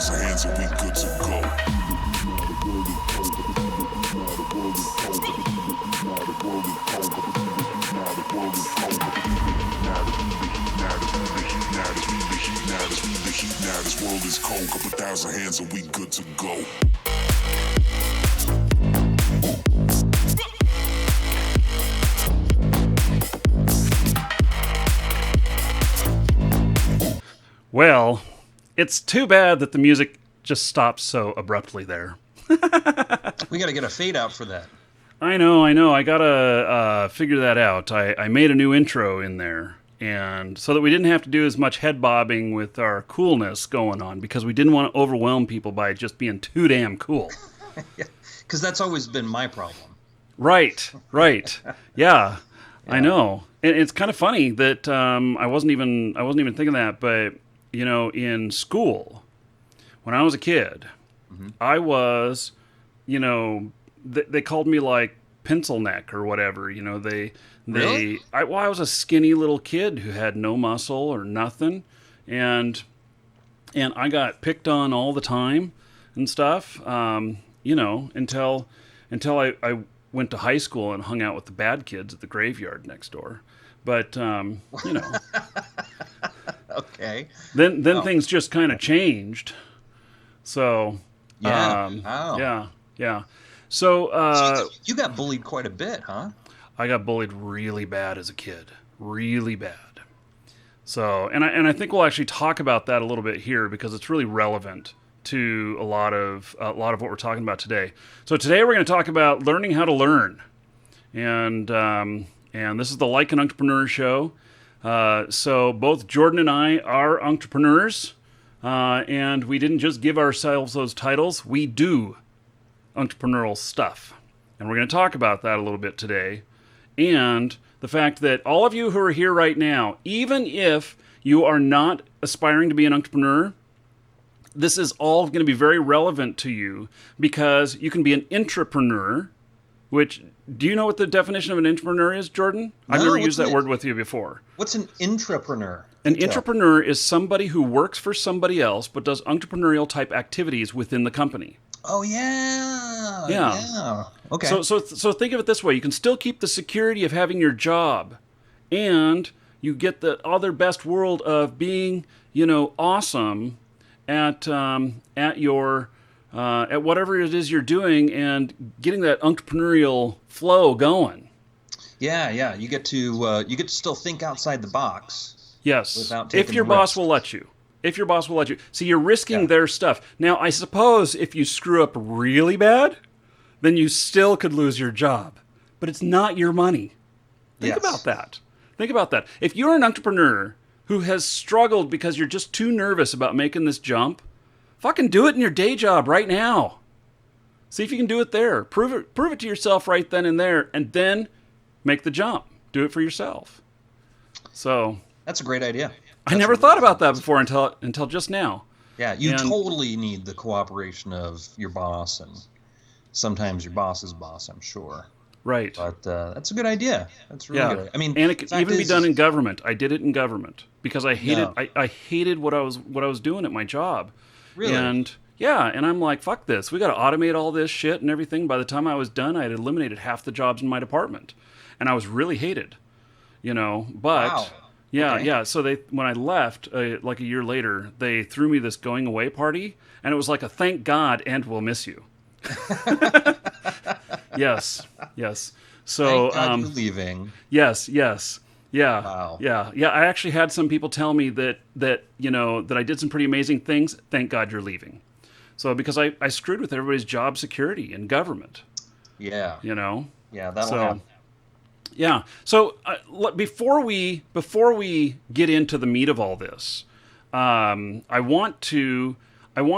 thousand hands and we good to go. Now this world is cold, couple thousand hands and we good to go. Well, it's too bad that the music just stops so abruptly there. We got to get a fade out for that. I know. I gotta figure that out. I made a new intro in there, and so that we didn't have to do as much head bobbing with our coolness going on, because we didn't want to overwhelm people by just being too damn cool. Yeah, because that's always been my problem. Right. Yeah, I know. And it's kind of funny that I wasn't even thinking that, but you know, in school, when I was a kid, I was, you know, they called me like pencil neck or whatever. You know, Really? I was a skinny little kid who had no muscle or nothing, and I got picked on all the time and stuff. You know, until I went to high school and hung out with the bad kids at the graveyard next door. But you know. Okay. Then things just kind of changed. So Yeah. Wow. yeah. So So you got bullied quite a bit, huh? I got bullied really bad as a kid, really bad. So and I think we'll actually talk about that a little bit here, because it's really relevant to a lot of what we're talking about today. So today we're going to talk about learning how to learn, and this is the Like an Entrepreneur show. So both Jordan and I are entrepreneurs, and we didn't just give ourselves those titles. We do entrepreneurial stuff. And we're going to talk about that a little bit today. And the fact that all of you who are here right now, even if you are not aspiring to be an entrepreneur, this is all going to be very relevant to you, because you can be an intrapreneur, which, do you know what the definition of an entrepreneur is, Jordan? I've never used that word with you before. What's an intrapreneur? An intrapreneur is somebody who works for somebody else but does entrepreneurial type activities within the company. Oh, yeah. Yeah. Okay. So think of it this way. You can still keep the security of having your job, and you get the other best world of being, you know, awesome at your at whatever it is you're doing, and getting that entrepreneurial flow going. Yeah. You get to still think outside the box. Yes. Without taking if your the boss risk. will let you. If your boss will let you. See, you're risking their stuff. Now, I suppose if you screw up really bad, then you still could lose your job. But it's not your money. Think about that. Think about that. If you're an entrepreneur who has struggled because you're just too nervous about making this jump, fucking do it in your day job right now. See if you can do it there. Prove it to yourself right then and there, and then make the jump. Do it for yourself. So That's a great idea. I never thought about that before until just now. Yeah, you totally need the cooperation of your boss, and sometimes your boss's boss, I'm sure. Right. But that's a good idea. That's really good. I mean, and it could even be done in government. I did it in government because I hated I hated what I was doing at my job. Really? And I'm like, fuck this. We got to automate all this shit and everything. By the time I was done, I had eliminated half the jobs in my department, and I was really hated. You know, but. Wow. Yeah. So when I left, like a year later, they threw me this going away party, and it was like a thank God and we'll miss you. Yes. So thank God you're leaving. Yes. Yeah. Wow. Yeah. I actually had some people tell me that you know that I did some pretty amazing things. Thank God you're leaving. So because I screwed with everybody's job security in government. Yeah. You know. Yeah, that'll happen. Yeah. So before we get into the meat of all this, I want to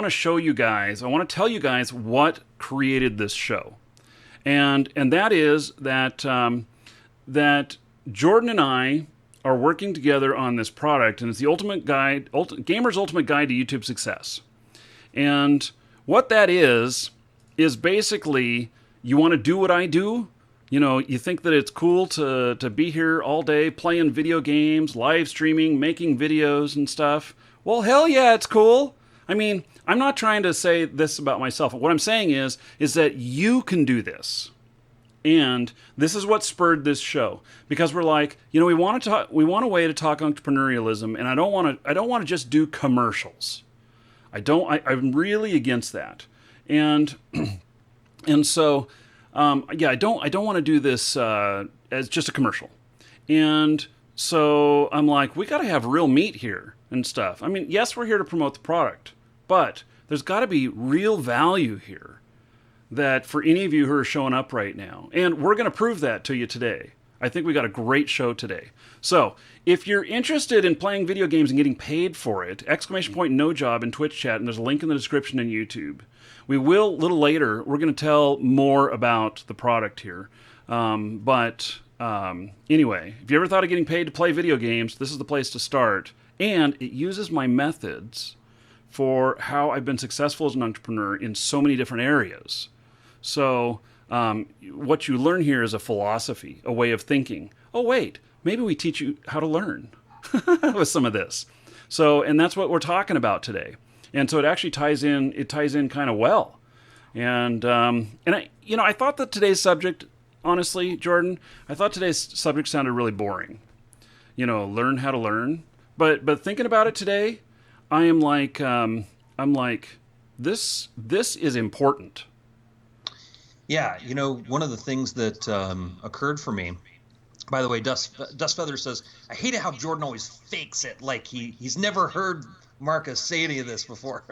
show you guys. I want to tell you guys what created this show, and that is that Jordan and I are working together on this product, and it's the Gamer's Ultimate Guide to YouTube Success. And what that is basically, you want to do what I do. You know, you think that it's cool to be here all day playing video games, live streaming, making videos and stuff. Well, hell yeah, it's cool. I mean, I'm not trying to say this about myself. What I'm saying is that you can do this. And this is what spurred this show, because we're like, we want to talk, we want a way to talk entrepreneurialism, and I don't want to just do commercials. I'm really against that. And so I don't want to do this as just a commercial. And so I'm like, we got to have real meat here and stuff. I mean, yes, we're here to promote the product, but there's got to be real value here that for any of you who are showing up right now. And we're going to prove that to you today. I think we got a great show today. So if you're interested in playing video games and getting paid for it, ! No job in Twitch chat, and there's a link in the description in YouTube. We will, a little later, we're going to tell more about the product here. Anyway, if you ever thought of getting paid to play video games, this is the place to start. And it uses my methods for how I've been successful as an entrepreneur in so many different areas. So what you learn here is a philosophy, a way of thinking. Oh, wait, maybe we teach you how to learn with some of this. So, and that's what we're talking about today. And so it actually ties in kind of well. And I thought that today's subject, honestly, Jordan, I thought today's subject sounded really boring. Learn how to learn. But thinking about it today, I'm like, this is important. Yeah, one of the things that occurred for me, by the way, Dust Feather says, I hate it how Jordan always fakes it, like he's never heard Marcus say any of this before.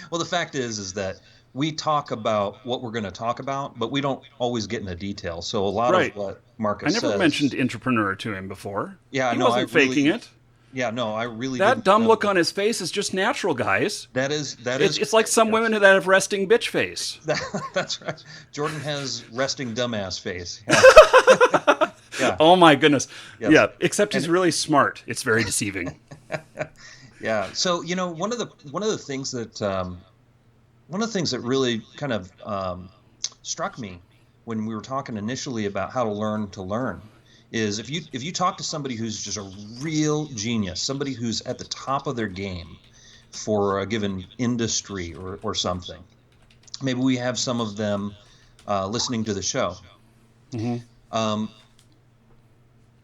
Well, the fact is that we talk about what we're going to talk about, but we don't always get into detail. So a lot of what Marcus says... I never mentioned entrepreneur to him before. Yeah, he wasn't faking it. Yeah, no, I really that dumb look on his face is just natural, guys. That is. It's like some women that have resting bitch face. That's right. Jordan has resting dumbass face. Yeah. Oh my goodness. Yes. Yeah. Except he's really smart. It's very deceiving. Yeah. So one of the things that really kind of struck me when we were talking initially about how to learn. Is if you talk to somebody who's just a real genius, somebody who's at the top of their game for a given industry or something, maybe we have some of them listening to the show. Mm-hmm.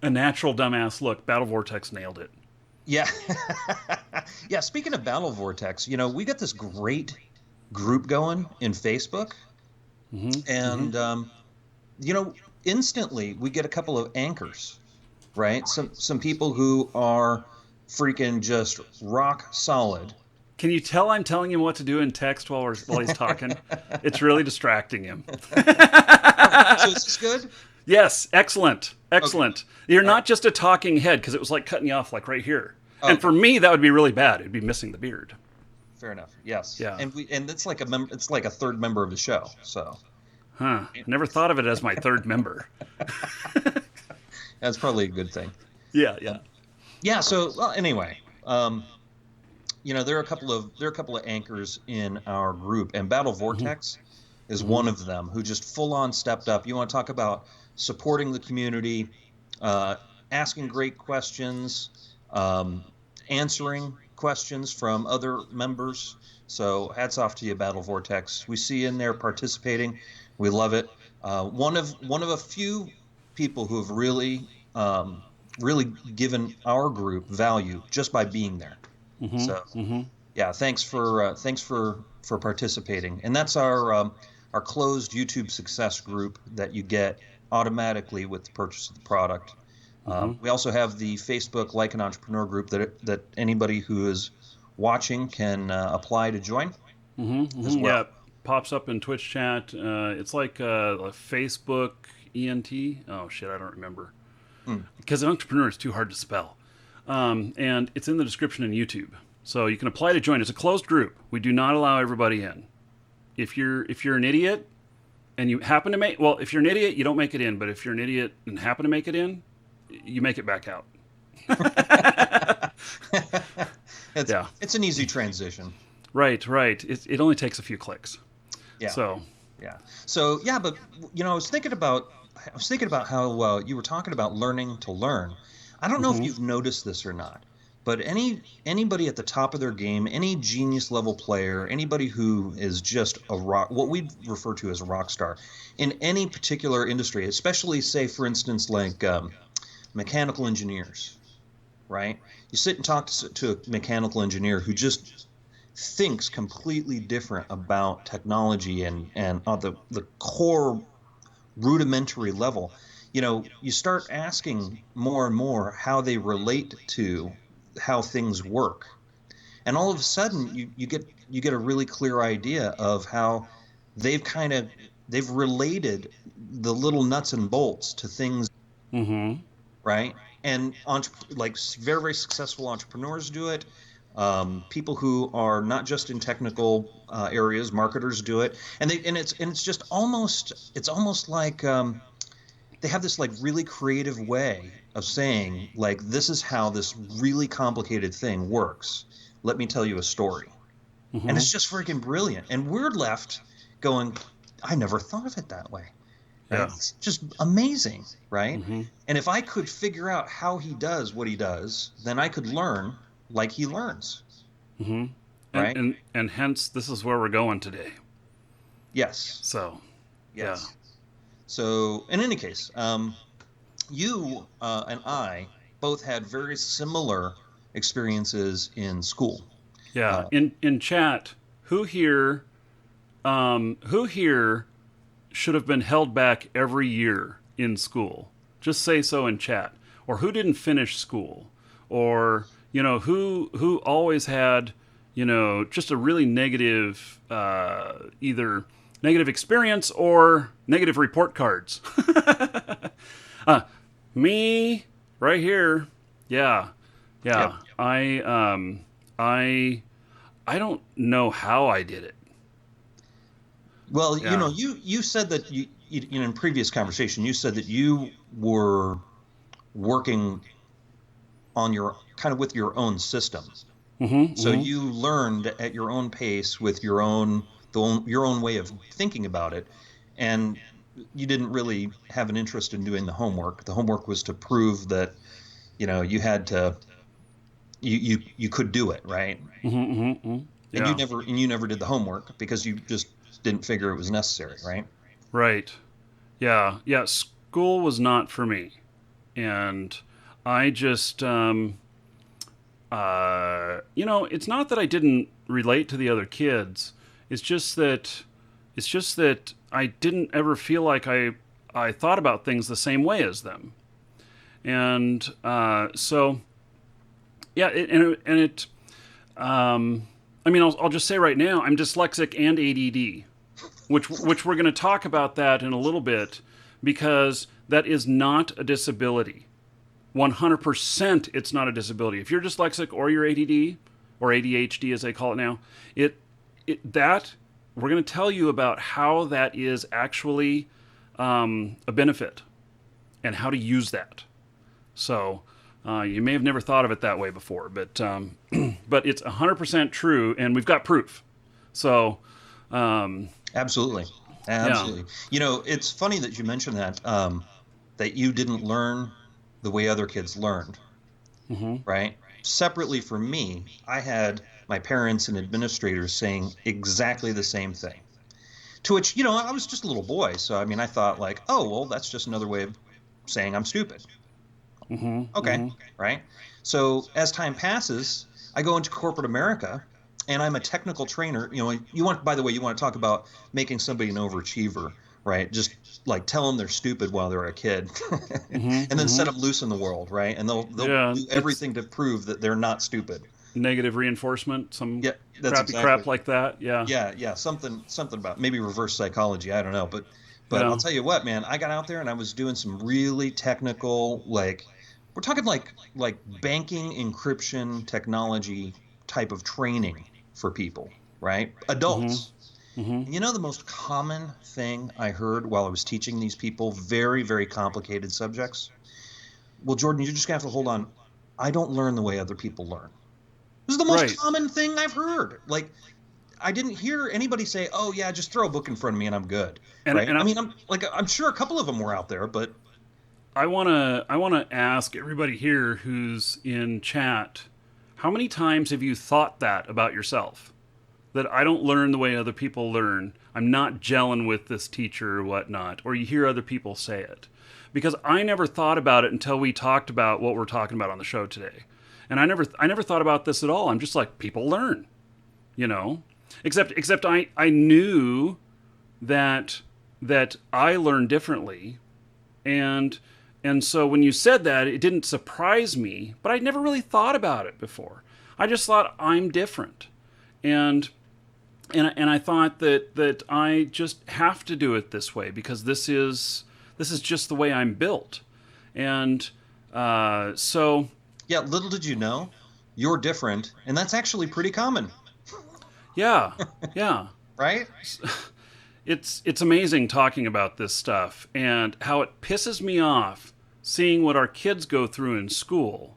A natural dumbass look. Battle Vortex nailed it. Yeah. Yeah. Speaking of Battle Vortex, we got this great group going in Facebook, and instantly we get a couple of anchors, right? Some people who are freaking just rock solid. Can you tell I'm telling him what to do in text while he's talking? It's really distracting him. So is this good? Yes, excellent. Okay. You're not just a talking head, because it was like cutting you off like right here. Okay. And for me, that would be really bad. It'd be missing the beard. Fair enough. Yes. Yeah. And it's like it's like a third member of the show. So. Huh. Never thought of it as my third member. That's probably a good thing. Yeah. Yeah. So anyway, there are a couple of anchors in our group, and Battle Vortex is one of them who just full on stepped up. You want to talk about supporting the community, asking great questions, answering questions from other members. So hats off to you, Battle Vortex. We see you in there participating. We love it. One of a few people who have really given our group value just by being there. Yeah, thanks for participating. And that's our closed YouTube success group that you get automatically with the purchase of the product. We also have the Facebook Like an Entrepreneur group that anybody who is watching can apply to join as well. Yeah, pops up in Twitch chat. It's like a Facebook ENT. Oh shit, I don't remember. Because entrepreneur is too hard to spell. And it's in the description in YouTube. So you can apply to join. It's a closed group. We do not allow everybody in. If you're an idiot and you happen to if you're an idiot, you don't make it in. But if you're an idiot and happen to make it in, you make it back out. It's an easy transition. Right. It only takes a few clicks. Yeah. So but I was thinking about how you were talking about learning to learn. I don't know if you've noticed this or not, But anybody at the top of their game, any genius level player, anybody who is just a rock, what we refer to as a rock star in any particular industry, especially say for instance like mechanical engineers, right? You sit and talk to a mechanical engineer who just thinks completely different about technology and on the core rudimentary level. You start asking more and more how they relate to how things work, and all of a sudden you get a really clear idea of how they've kind of they've related the little nuts and bolts to things, Mm-hmm. right? And like very very successful entrepreneurs do it. People who are not just in technical areas, marketers do it, and it's just almost like they have this like really creative way of saying like this is how this really complicated thing works. Let me tell you a story. And Mm-hmm. it's just freaking brilliant. And we're left going, I never thought of it that way. Right? Yeah. It's just amazing, right? Mm-hmm. And if I could figure out how he does what he does, then I could learn like he learns, Mm-hmm. And right? and and hence this is where we're going today. Yes. So, yeah. Yes. So, in any case, you and I both had very similar experiences in school. Yeah. Uh, In chat, who here should have been held back every year in school? Just say so in chat. Or who didn't finish school? Or, who always had, just a really negative either negative experience or negative report cards. uh, Me right here. Yeah. yep. Yeah. I don't know how I did it. Well, Yeah. you said that in previous conversation, you said that you were working on your kind of with your own system. Mm-hmm. So Mm-hmm. you learned at your own pace with your own way of thinking about it, and you didn't really have an interest in doing the homework. The homework was to prove that you had to you could do it, right? Mm-hmm. Mm-hmm. Mm-hmm. And you Yeah. never did the homework because you just didn't figure it was necessary, right? Right. Yeah. Yeah. School was not for me, and I just it's not that I didn't relate to the other kids. It's just that I didn't ever feel like I thought about things the same way as them, and so yeah, I mean, I'll just say right now, I'm dyslexic and ADD, which we're going to talk about that in a little bit, because that is not a disability. 100% it's not a disability. If you're dyslexic or you're ADD or ADHD as they call it now, that we're going to tell you about how that is actually a benefit and how to use that. So you may have never thought of it that way before, but but it's 100% true, and we've got proof. So Absolutely. yeah. Absolutely. It's funny that you mentioned that that you didn't learn the way other kids learned, Mm-hmm. right? Separately from me, I had my parents and administrators saying exactly the same thing. To which, I was just a little boy, so I mean, I thought like, "Oh, well, that's just another way of saying I'm stupid." Mm-hmm. Okay, Mm-hmm. right? So as time passes, I go into corporate America and I'm a technical trainer. By the way, you want to talk about making somebody an overachiever, right? Just like tell them they're stupid while they're a kid Mm-hmm. and then set Mm-hmm. them loose in the world, right? And they'll Yeah, do it's everything to prove that they're not stupid. negative reinforcement, some Yeah, that's crappy exactly. crap like that. Yeah. Yeah, something about maybe reverse psychology. I don't know, but I'll Yeah. tell you what, man. I got out there and I was doing some really technical, like we're talking like banking encryption technology type of training for people, right? Mm-hmm. Adults. Mm-hmm. And the most common thing I heard while I was teaching these people very, very complicated subjects? Well, Jordan, you're just gonna have to hold on. I don't learn the way other people learn. This is the most Right. common thing I've heard. Like I didn't hear anybody say, "Oh yeah, just throw a book in front of me and I'm good." And Right? and I I, mean, I'm sure a couple of them were out there, but I wanna ask everybody here who's in chat. How many times have you thought that about yourself? That I don't learn the way other people learn. I'm not gelling with this teacher or whatnot. Or you hear other people say it. Because I never thought about it until we talked about what we're talking about on the show today. And I never thought about this at all. I'm just like, people learn, you know? Except I knew that I learn differently. And so when you said that, it didn't surprise me, but I'd never really thought about it before. I just thought I'm different. And I thought that I just have to do it this way because this is just the way I'm built. And so... Yeah, little did you know, you're different, and that's actually pretty common. Yeah. Right? It's amazing talking about this stuff and how it pisses me off seeing what our kids go through in school,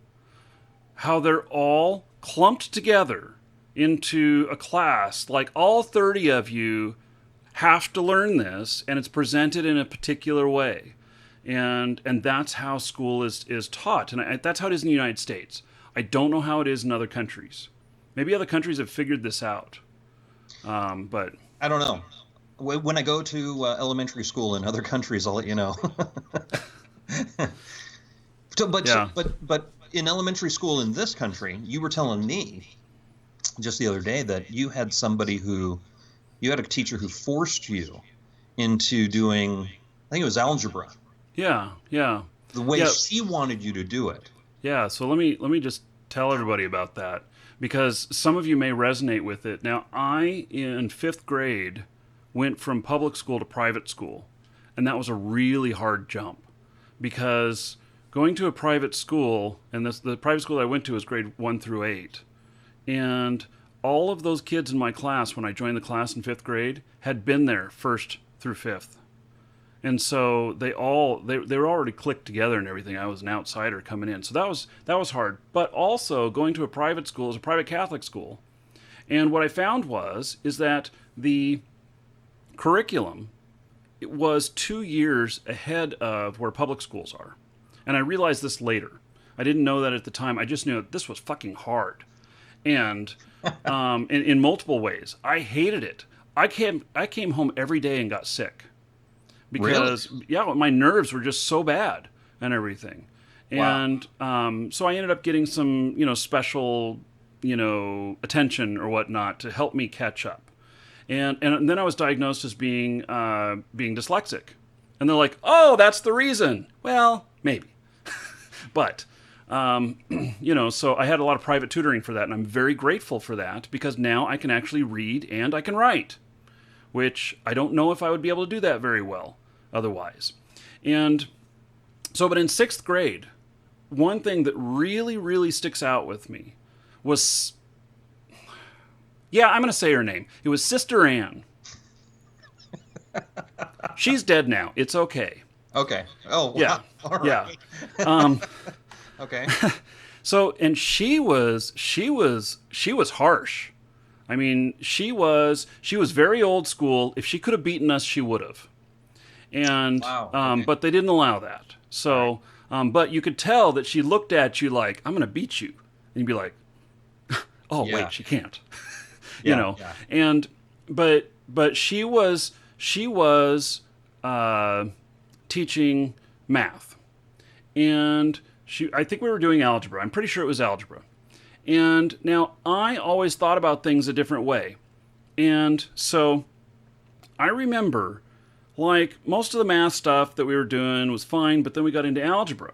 how they're all clumped together into a class, like all 30 of you have to learn this, and it's presented in a particular way. And that's how school is taught, and that's how it is in the United States. I don't know how it is in other countries. Maybe other countries have figured this out, but... I don't know. When I go to elementary school in other countries, I'll let you know. But in elementary school in this country, you were telling me just the other day that you had a teacher who forced you into doing, I think it was algebra. Yeah. The way she wanted you to do it. Yeah, so let me just tell everybody about that because some of you may resonate with it. Now, I, in 5th grade, went from public school to private school, and that was a really hard jump because going to a private school, and the private school I went to was grade 1 through 8, and all of those kids in my class when I joined the class in 5th grade had been there 1st through 5th. And so they were already clicked together and everything. I was an outsider coming in. So that was hard. But also going to a private school is a private Catholic school. And what I found is that the curriculum was 2 years ahead of where public schools are. And I realized this later. I didn't know that at the time. I just knew that this was fucking hard. And in multiple ways. I hated it. I came home every day and got sick. Because, my nerves were just so bad and everything. And so I ended up getting some, special, attention or whatnot to help me catch up. And then I was diagnosed as being dyslexic. And they're like, oh, that's the reason. Well, maybe. But, so I had a lot of private tutoring for that. And I'm very grateful for that because now I can actually read and I can write, which I don't know if I would be able to do that very well otherwise. And so, but in 6th grade, one thing that really, really sticks out with me was, I'm going to say her name. It was Sister Ann. She's dead now. It's okay. Okay. Oh, wow. Yeah. All right. Yeah. Okay. So, and she was harsh. I mean, she was very old school. If she could have beaten us, she would have. And, wow. Okay. But they didn't allow that. So, but you could tell that she looked at you like, I'm going to beat you. And you'd be like, oh, wait, she can't. Yeah. And, but she was teaching math. And I think we were doing algebra. I'm pretty sure it was algebra. And now I always thought about things a different way. And so I remember, like, most of the math stuff that we were doing was fine, but then we got into algebra.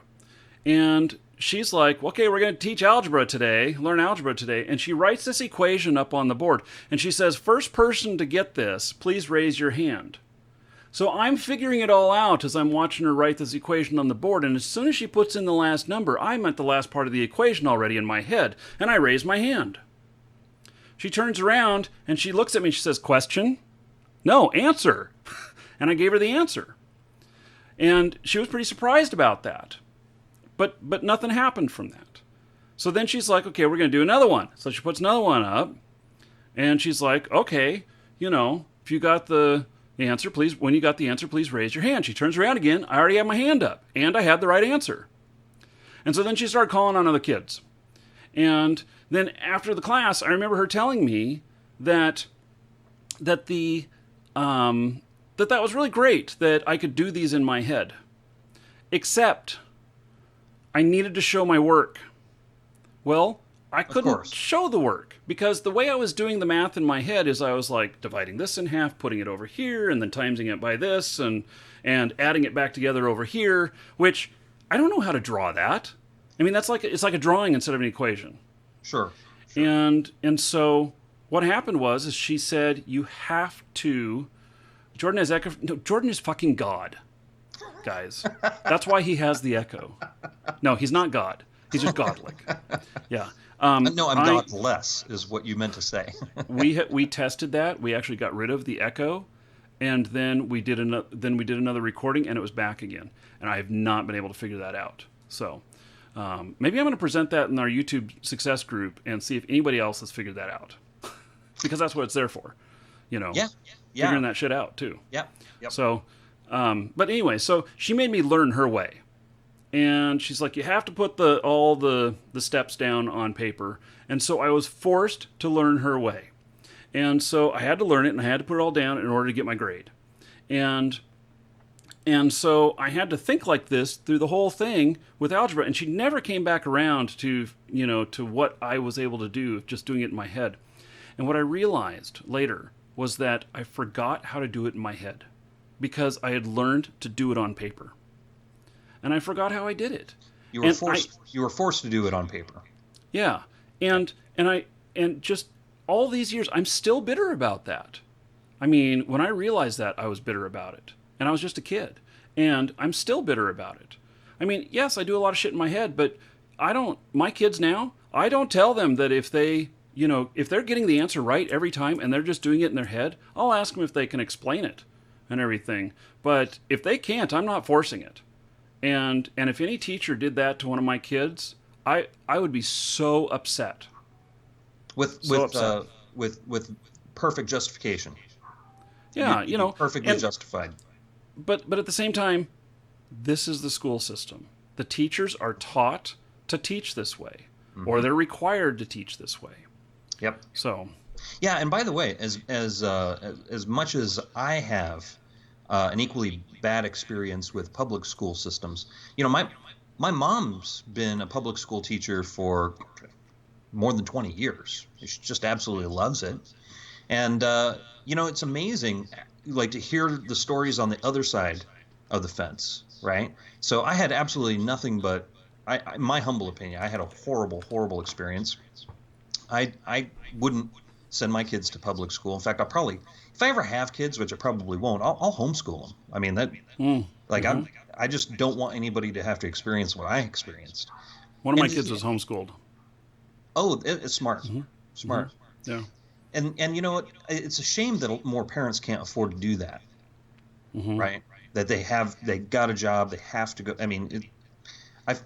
And she's like, okay, we're going to teach algebra today, learn algebra today. And she writes this equation up on the board. And she says, first person to get this, please raise your hand. So I'm figuring it all out as I'm watching her write this equation on the board, and as soon as she puts in the last number, I'm at the last part of the equation already in my head, and I raise my hand. She turns around, and she looks at me, and she says, question? No, answer. And I gave her the answer. And she was pretty surprised about that. But nothing happened from that. So then she's like, okay, we're going to do another one. So she puts another one up, and she's like, okay, if you got the answer, please, when you got the answer, please raise your hand. She turns around again. I already have my hand up, and I had the right answer. And so then she started calling on other kids. And then after the class, I remember her telling me that that the that was really great that I could do these in my head, except I needed to show my work. Well, I couldn't show the work because the way I was doing the math in my head is I was like dividing this in half, putting it over here, and then timesing it by this, and adding it back together over here, which I don't know how to draw that. I mean, it's like a drawing instead of an equation. Sure. And so what happened is she said, you have to. Jordan has echo. No, Jordan is fucking God, guys. That's why he has the echo. No, he's not God. He's just godlike. Yeah. No, I'm godless, is what you meant to say. we tested that. We actually got rid of the echo, and then we did another recording, and it was back again. And I have not been able to figure that out. So maybe I'm going to present that in our YouTube success group and see if anybody else has figured that out, because that's what it's there for. Yeah. Figuring that shit out too. Yeah. Yep. So, but anyway, so she made me learn her way. And she's like, you have to put all the steps down on paper. And so I was forced to learn her way. And so I had to learn it, and I had to put it all down in order to get my grade. And so I had to think like this through the whole thing with algebra. And she never came back around to what I was able to do, just doing it in my head. And what I realized later was that I forgot how to do it in my head because I had learned to do it on paper. And I forgot how I did it. You were forced to do it on paper. Yeah. And just all these years, I'm still bitter about that. I mean, when I realized that, I was bitter about it. And I was just a kid. And I'm still bitter about it. I mean, yes, I do a lot of shit in my head, but my kids now, I don't tell them that if they're getting the answer right every time and they're just doing it in their head, I'll ask them if they can explain it and everything. But if they can't, I'm not forcing it. And if any teacher did that to one of my kids, I would be so upset. With perfect justification. Yeah, perfectly justified. But at the same time, this is the school system. The teachers are taught to teach this way, or they're required to teach this way. Yep. So. Yeah, and by the way, as much as I have an equally bad experience with public school systems, my mom's been a public school teacher for more than 20 years. She just absolutely loves it. And, it's amazing, like, to hear the stories on the other side of the fence, right? So I had absolutely nothing but, my humble opinion, I had a horrible, horrible experience. I wouldn't send my kids to public school. In fact, if I ever have kids, which I probably won't, I'll homeschool them. I mean, I just don't want anybody to have to experience what I experienced. One of my kids was homeschooled. Oh, it's smart. Smart. Yeah. And you know what? It's a shame that more parents can't afford to do that, right? That they got a job, they have to go. I mean,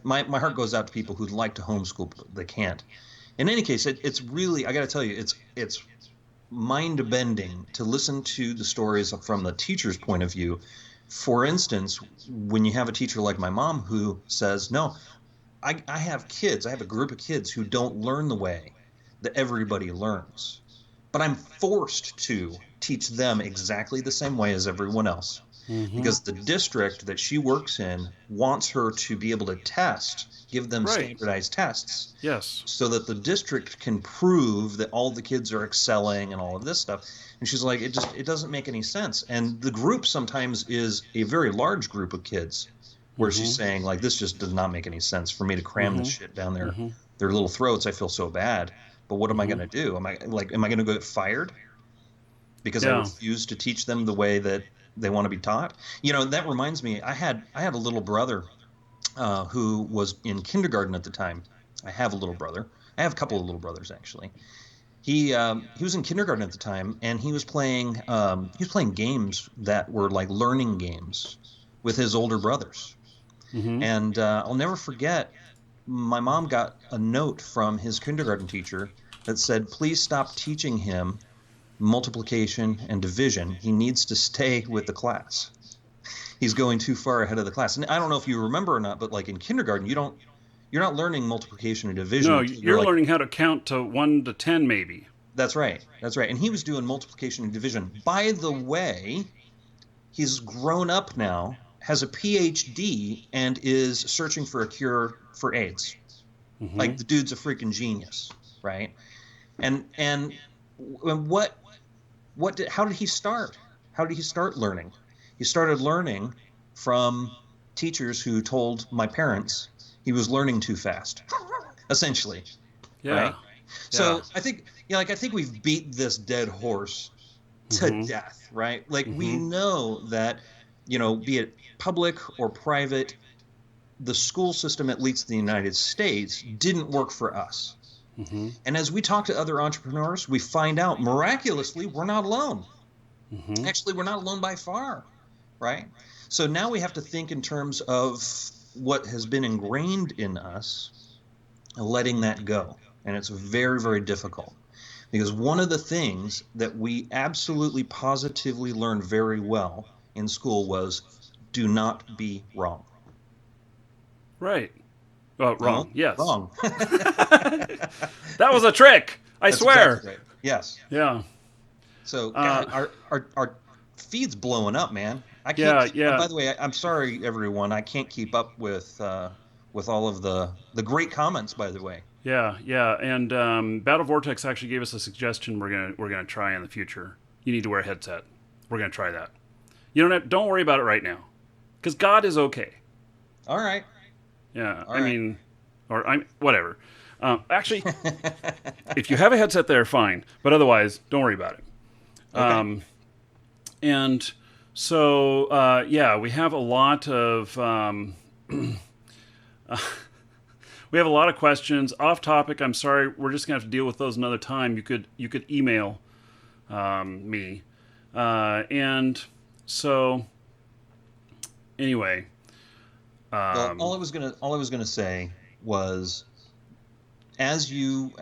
my heart goes out to people who'd like to homeschool, but they can't. In any case, it's really, I got to tell you, it's mind-bending to listen to the stories from the teacher's point of view. For instance, when you have a teacher like my mom who says, no, I have kids, I have a group of kids who don't learn the way that everybody learns. But I'm forced to teach them exactly the same way as everyone else. Because the district that she works in wants her to be able to give them standardized tests. Yes. So that the district can prove that all the kids are excelling and all of this stuff. And she's like, it doesn't make any sense. And the group sometimes is a very large group of kids where she's saying, like, this just does not make any sense for me to cram this shit down their little throats. I feel so bad. But what am I going to do? Am I going to get fired because I refuse to teach them the way that they want to be taught? That reminds me, I had a little brother who was in kindergarten at the time. I have a little brother. I have a couple of little brothers, actually. He was in kindergarten at the time, and he was playing games that were like learning games with his older brothers. And I'll never forget, my mom got a note from his kindergarten teacher that said, please stop teaching him multiplication and division. He needs to stay with the class. He's going too far ahead of the class. And I don't know if you remember or not, but like in kindergarten, you You're not learning multiplication and division No, until you're you're like, learning how to count to 1 to 10 maybe. that's right. That's right. And he was doing multiplication and division. By the way, he's grown up now, has a PhD, and is searching for a cure for AIDS. Like, Hmm. the dude's a freaking genius, right? And how did he start? How did he start learning? He started learning from teachers who told my parents he was learning too fast, essentially, Yeah. right? Yeah. So I think we've beat this dead horse to Hmm. death, right? Like, we Hmm. know that, be it public or private, the school system, at least in the United States, didn't work for us. Hmm. And as we talk to other entrepreneurs, we find out miraculously we're not alone. Hmm. Actually, we're not alone by far, right? So now we have to think in terms of what has been ingrained in us and letting that go. And it's very, very difficult because one of the things that we absolutely positively learned very well in school was do not be wrong. Right. Oh, No, wrong. Yes. wrong. That was a trick. I That's exactly swear. right. Yes. Yeah. So, Uh, God, our feed's blowing up, man. I can't yeah. keep. Yeah. By the way, I'm sorry, everyone. I can't keep up with all of the great comments. By the way. Yeah. Yeah. And Battle Vortex actually gave us a suggestion we're gonna try in the future. You need to wear a headset. We're gonna try that. Don't worry about it right now, because God is okay. All right. Yeah. All I right. mean, or I'm whatever. Actually, if you have a headset there, fine. But otherwise, don't worry about it. Okay. And so, yeah, we have a lot of we have a lot of questions off topic. I'm sorry, we're just gonna have to deal with those another time. You could email me, and so anyway, Well, all I was gonna say was, as you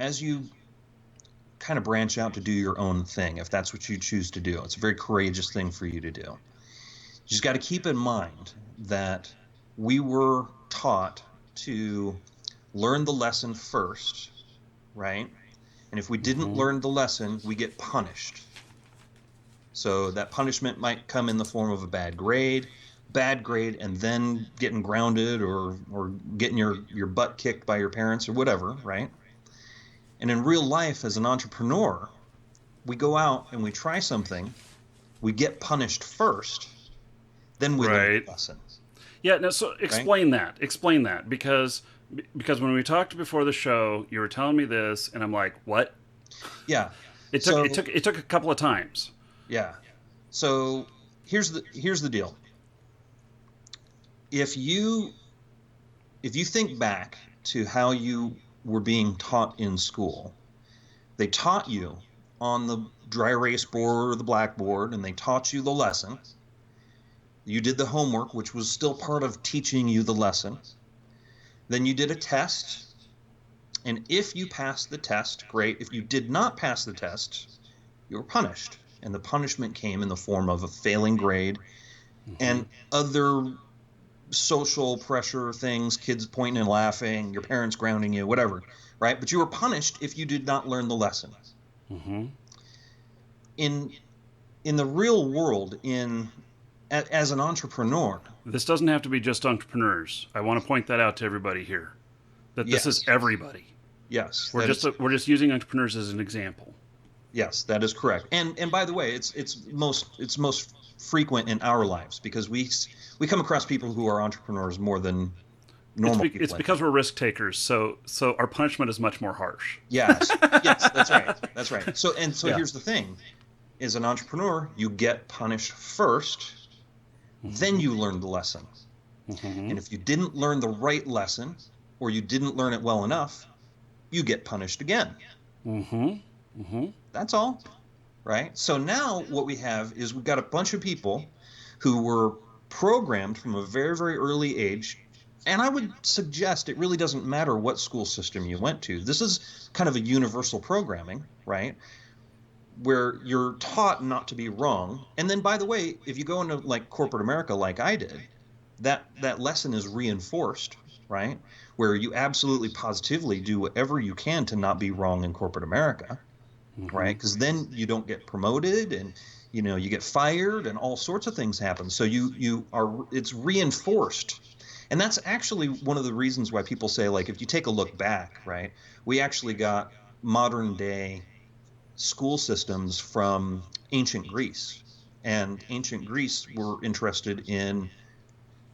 kind of branch out to do your own thing, if that's what you choose to do, it's a very courageous thing for you to do. You just got to keep in mind that we were taught to learn the lesson first, right? And if we didn't mhm, learn the lesson, we get punished. So that punishment might come in the form of a bad grade, and then getting grounded or getting your butt kicked by your parents or whatever, right? And in real life, as an entrepreneur, we go out and we try something, we get punished first, then we learn right. the lesson, Yeah. No. So right? explain that. Explain that because when we talked before the show, you were telling me this, and I'm like, what? Yeah. It took So it took it took a couple of times. yeah. So here's the deal. If you if you think back to how you were being taught in school, they taught you on the dry erase board or the blackboard, and they taught you the lesson. You did the homework, which was still part of teaching you the lesson. Then you did a test, and if you passed the test, great. If you did not pass the test, you were punished. And the punishment came in the form of a failing grade Hmm. and other social pressure things, kids pointing and laughing, your parents grounding you, whatever, right? But you were punished if you did not learn the lesson. Hmm. In in the real world, as an entrepreneur, This doesn't have to be just entrepreneurs. I want to point that out to everybody here. That this is yes, everybody. yes, We're just using entrepreneurs as an example. yes, that is correct. And by the way, it's most frequent in our lives because we come across people who are entrepreneurs more than normal It's people, I because think. we're risk takers. So our punishment is much more harsh. Yes, yes, that's right. That's right. So Yeah. here's the thing. As an entrepreneur, you get punished first, then Hmm. you learn the lesson. Hmm. And if you didn't learn the right lesson or you didn't learn it well enough, you get punished again. Hmm. Hmm. That's all, right? So now what we have is we've got a bunch of people who were programmed from a very, very early age. And I would suggest it really doesn't matter what school system you went to. This is kind of a universal programming, right? Where you're taught not to be wrong. And then, by the way, if you go into like corporate America like I did, that lesson is reinforced, right? Where you absolutely positively do whatever you can to not be wrong in corporate America, right? Because then you don't get promoted, and you get fired, and all sorts of things happen. So it's reinforced. And that's actually one of the reasons why people say, like, if you take a look back, right, we actually got modern day school systems from ancient Greece. And ancient Greece were interested in,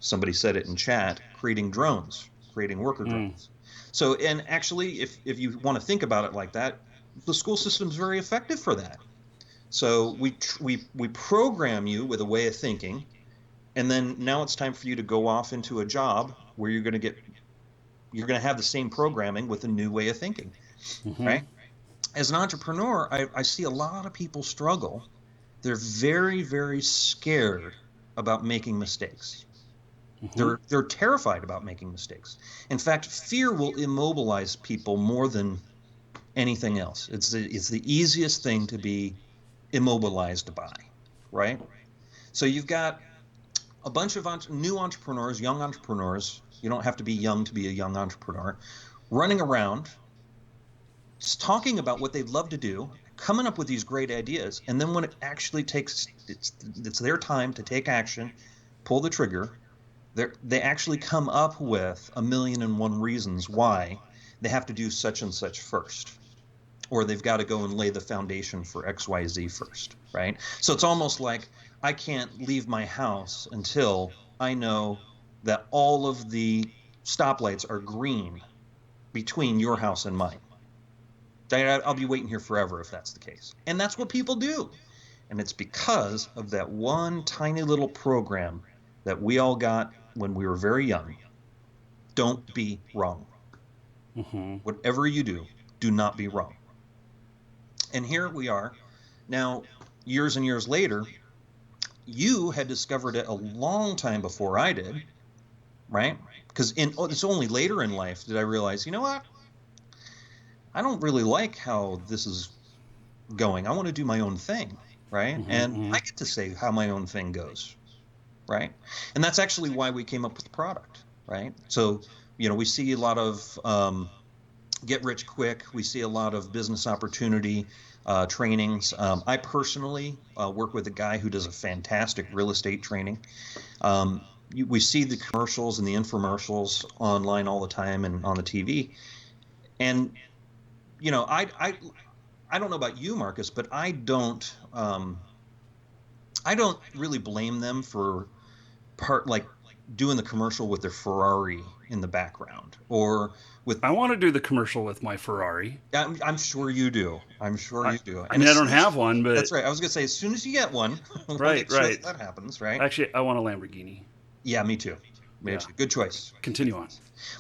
somebody said it in chat, creating drones, creating worker drones. So, and actually, if you want to think about it like that, the school system is very effective for that. So we program you with a way of thinking, and then now it's time for you to go off into a job where you're going to have the same programming with a new way of thinking, right? As an entrepreneur, I see a lot of people struggle. They're very, very scared about making mistakes. They're terrified about making mistakes. In fact, fear will immobilize people more than anything else. It's the easiest thing to be immobilized by, right? So you've got a bunch of new entrepreneurs, young entrepreneurs. You don't have to be young to be a young entrepreneur, running around talking about what they'd love to do, coming up with these great ideas, and then when it actually it's their time to take action, pull the trigger, they actually come up with 1,000,001 reasons why they have to do such and such first, or they've got to go and lay the foundation for XYZ first, right? So it's almost like, I can't leave my house until I know that all of the stoplights are green between your house and mine. I'll be waiting here forever if that's the case. And that's what people do. And it's because of that one tiny little program that we all got when we were very young. Don't be wrong. Whatever you do, do not be wrong. And here we are now, years and years later. You had discovered it a long time before I did, right? Because it's only later in life did I realize, you know what? I don't really like how this is going. I want to do my own thing, right? And I get to say how my own thing goes, right? And that's actually why we came up with the product, right? So, we see a lot of get rich quick. We see a lot of business opportunity trainings. I personally work with a guy who does a fantastic real estate training. We see the commercials and the infomercials online all the time and on the TV. And I don't know about you, Marcus, but I don't really blame them for doing the commercial with their Ferrari in the background, or with. I want to do the commercial with my Ferrari. I'm sure you do. I'm sure you do. I mean, I don't have one, but that's right. I was gonna say, as soon as you get one, right. That happens, right? Actually, I want a Lamborghini. Yeah, me too. Yeah. Good choice. Continue on.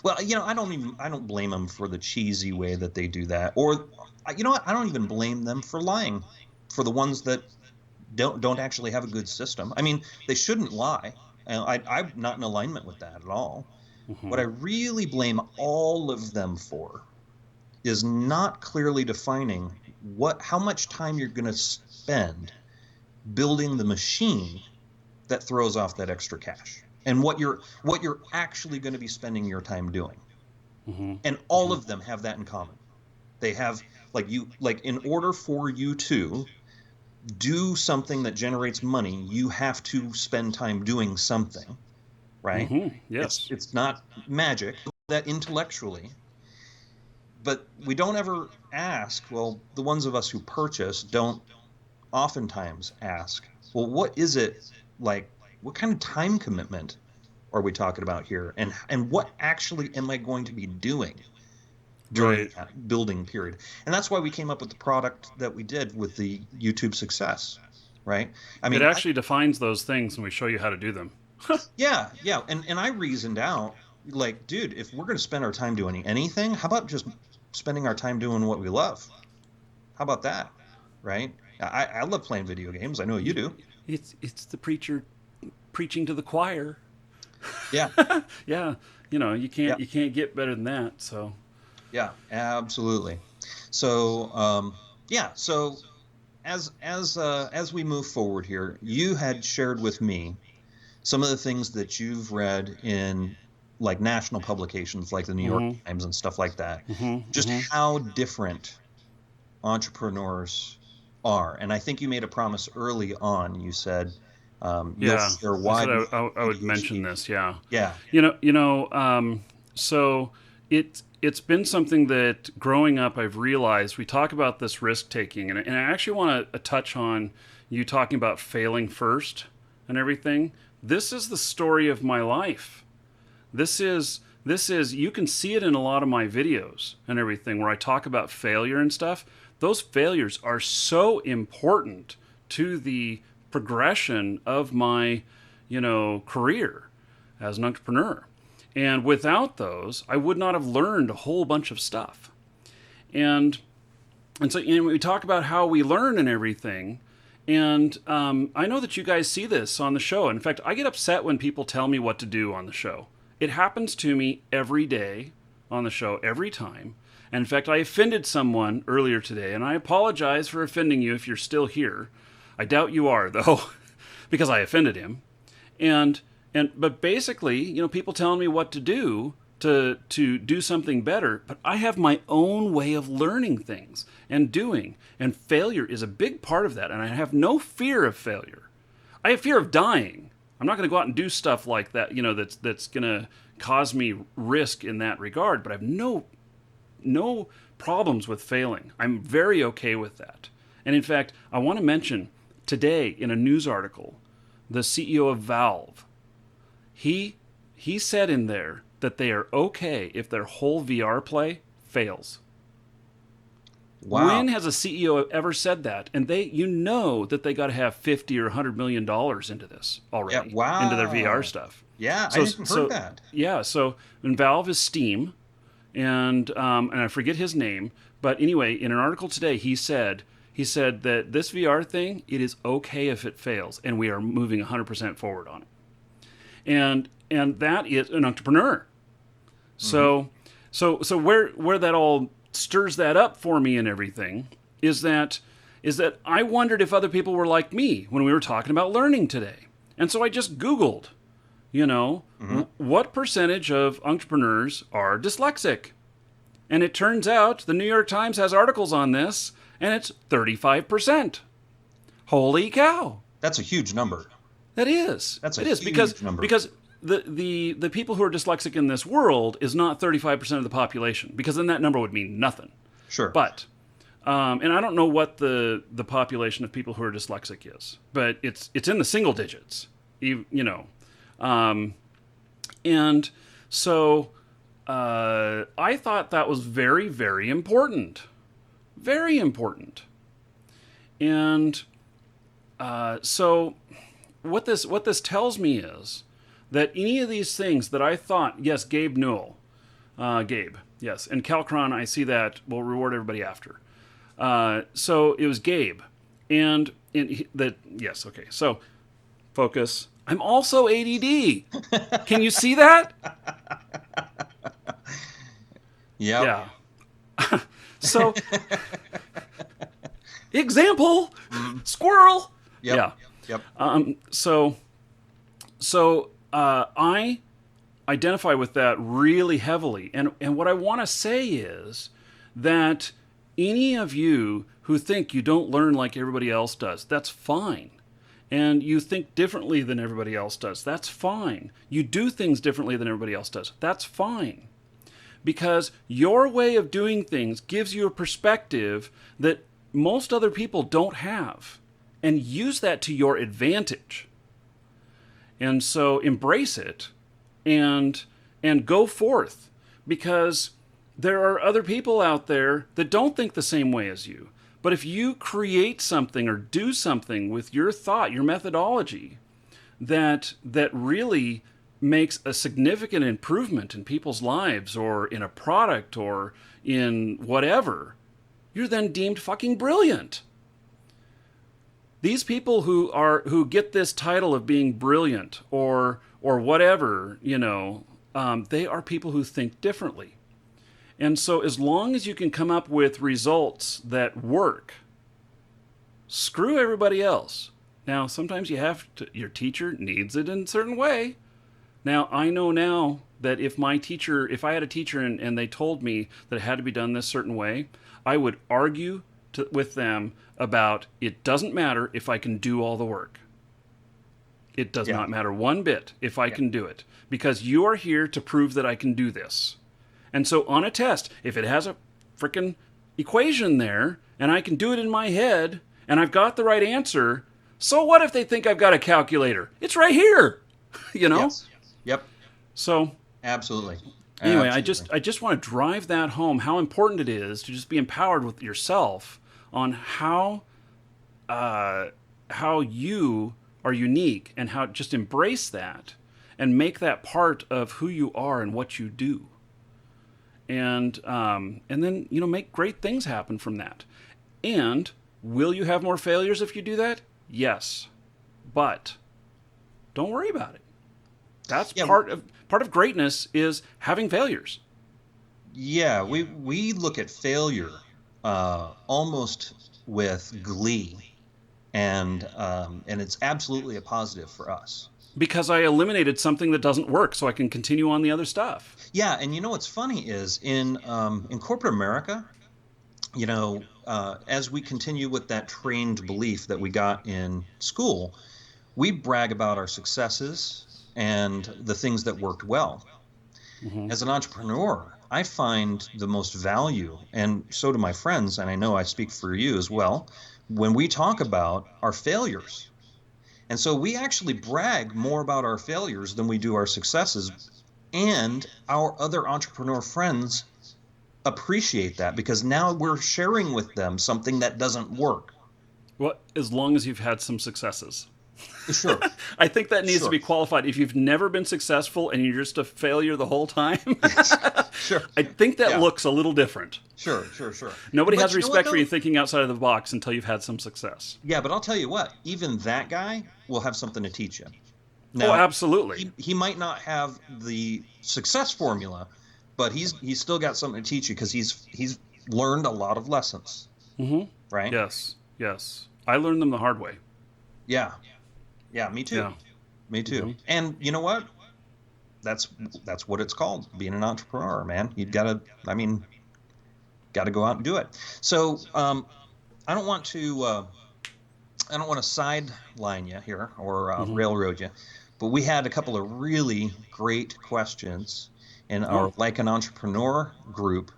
Well, I don't blame them for the cheesy way that they do that, or you know what? I don't even blame them for lying, for the ones that don't actually have a good system. I mean, they shouldn't lie. I'm not in alignment with that at all. What I really blame all of them for is not clearly defining how much time you're going to spend building the machine that throws off that extra cash, and what you're actually going to be spending your time doing. And all of them have that in common. They have, in order for you to do something that generates money, you have to spend time doing something, right? Yes. It's not magic, that intellectually. But we don't ever ask, well, the ones of us who purchase don't oftentimes ask, well, what is it like? What kind of time commitment are we talking about here? And what actually am I going to be doing during that building period? And that's why we came up with the product that we did with the YouTube success, right? I mean, it actually defines those things, and we show you how to do them. Yeah. And I reasoned out, dude, if we're going to spend our time doing anything, how about just spending our time doing what we love? How about that, right? I love playing video games. I know you do. It's the preacher preaching to the choir. Yeah. Yeah. You can't get better than that. So. Yeah, absolutely. So, So, as we move forward here, you had shared with me some of the things that you've read in like national publications like the New York Times and stuff like that, just how different entrepreneurs are. And I think you made a promise early on. You said you'll Yeah, share I why said do you I think would you mention achieved. this. Yeah, Yeah. so it's been something that growing up I've realized we talk about this risk taking, and I actually want to touch on you talking about failing first and everything. This is the story of my life. This is you can see it in a lot of my videos and everything where I talk about failure and stuff. Those failures are so important to the progression of my, career as an entrepreneur. And without those, I would not have learned a whole bunch of stuff. And so we talk about how we learn and everything. And I know that you guys see this on the show. In fact, I get upset when people tell me what to do on the show. It happens to me every day on the show, every time. And in fact, I offended someone earlier today, and I apologize for offending you if you're still here. I doubt you are, though, because I offended him. But basically, people telling me what to do to do something better, but I have my own way of learning things and doing, and failure is a big part of that, and I have no fear of failure. I have fear of dying. I'm not going to go out and do stuff like that, that's going to cause me risk in that regard, but I have no problems with failing. I'm very okay with that. And in fact, I want to mention today in a news article, the CEO of Valve, he said in there that they are okay if their whole VR play fails. Wow. When has a CEO ever said that? And that they got to have $50 or $100 million into this already, Yeah, wow. into their VR stuff. Yeah, I didn't heard that. Yeah, so and Valve is Steam, and I forget his name, but anyway, in an article today, he said that this VR thing, it is okay if it fails, and we are moving 100% forward on it. And that is an entrepreneur. So where that all stirs that up for me and everything is that I wondered if other people were like me when we were talking about learning today. And so I just Googled, what percentage of entrepreneurs are dyslexic? And it turns out the New York Times has articles on this, and it's 35%. Holy cow. That's a huge number. That is. That's a huge huge number. Because the people who are dyslexic in this world is not 35% of the population, because then that number would mean nothing. Sure. But, and I don't know what the population of people who are dyslexic is, but it's in the single digits, and so I thought that was very, very important. Very important. And so what this tells me is that any of these things that I thought, yes, Gabe Newell, yes, and Calcron, I see that will reward everybody after. So it was Gabe, yes, okay. So focus. I'm also ADD. Can you see that? Yep. Yeah. So example, squirrel. Yep. Yeah. Yep. So I identify with that really heavily. And what I want to say is that any of you who think you don't learn like everybody else does, that's fine. And you think differently than everybody else does, that's fine. You do things differently than everybody else does, that's fine. Because your way of doing things gives you a perspective that most other people don't have. And use that to your advantage. And so embrace it and go forth, because there are other people out there that don't think the same way as you. But if you create something or do something with your thought, your methodology, that really makes a significant improvement in people's lives or in a product or in whatever, you're then deemed fucking brilliant. These people who get this title of being brilliant or whatever, they are people who think differently. And so as long as you can come up with results that work, screw everybody else. Now, sometimes your teacher needs it in a certain way. Now, I know now that if I had a teacher and they told me that it had to be done this certain way, I would argue with them about it doesn't matter if I can do all the work. It does not matter one bit if I can do it, because you are here to prove that I can do this. And so on a test, if it has a frickin' equation there and I can do it in my head and I've got the right answer, so what if they think I've got a calculator? It's right here, you know? Yes. Yep. So Absolutely. anyway, Absolutely. I just want to drive that home, how important it is to just be empowered with yourself on how you are unique, and how just embrace that and make that part of who you are and what you do. And then, you know, make great things happen from that. And will you have more failures if you do that? Yes. But don't worry about it. That's part of greatness is having failures. Yeah, we look at failure almost with glee, and it's absolutely a positive for us. Because I eliminated something that doesn't work, so I can continue on the other stuff. Yeah, and you know what's funny is in corporate America, you know, as we continue with that trained belief that we got in school, we brag about our successes and the things that worked well. Mm-hmm. As an entrepreneur, I find the most value, and so do my friends, and I know I speak for you as well, when we talk about our failures. And so we actually brag more about our failures than we do our successes. And our other entrepreneur friends appreciate that, because now we're sharing with them something that doesn't work. Well, as long as you've had some successes. Sure. I think that needs to Sure. be qualified. If you've never been successful and you're just a failure the whole time, Sure. I think that Yeah. looks a little different. Sure. Nobody But has you know what, respect for you though? thinking outside of the box until you've had some success. Yeah, but I'll tell you what, even that guy will have something to teach you. Oh, Now, absolutely. he might not have the success formula, but he's still got something to teach you, because he's learned a lot of lessons, Mm-hmm. right? Yes. I learned them the hard way. Yeah, me too. Yeah. Me too. Mhm. And you know what? That's what it's called, being an entrepreneur, man. You've got to, got to go out and do it. So I don't want to sideline you here or Mhm. railroad you, but we had a couple of really great questions in our Like an Entrepreneur group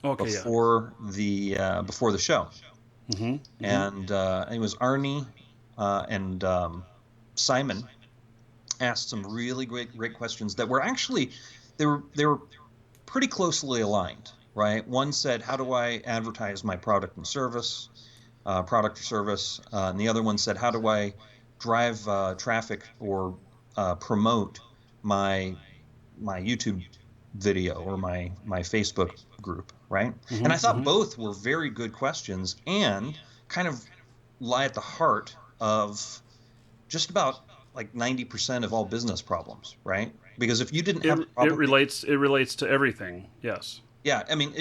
Okay. before the show. Mm-hmm. And it was Arnie and Simon asked some really great questions that were actually they were pretty closely aligned, right? One said, "How do I advertise my product or service?" And the other one said, "How do I drive traffic or promote my YouTube video or my Facebook group?" Right? Mm-hmm. And I thought Mm-hmm. both were very good questions and kind of lie at the heart of just about like 90% of all business problems, right? Because if you didn't have a It problem, relates to everything. Yes. yeah, I mean,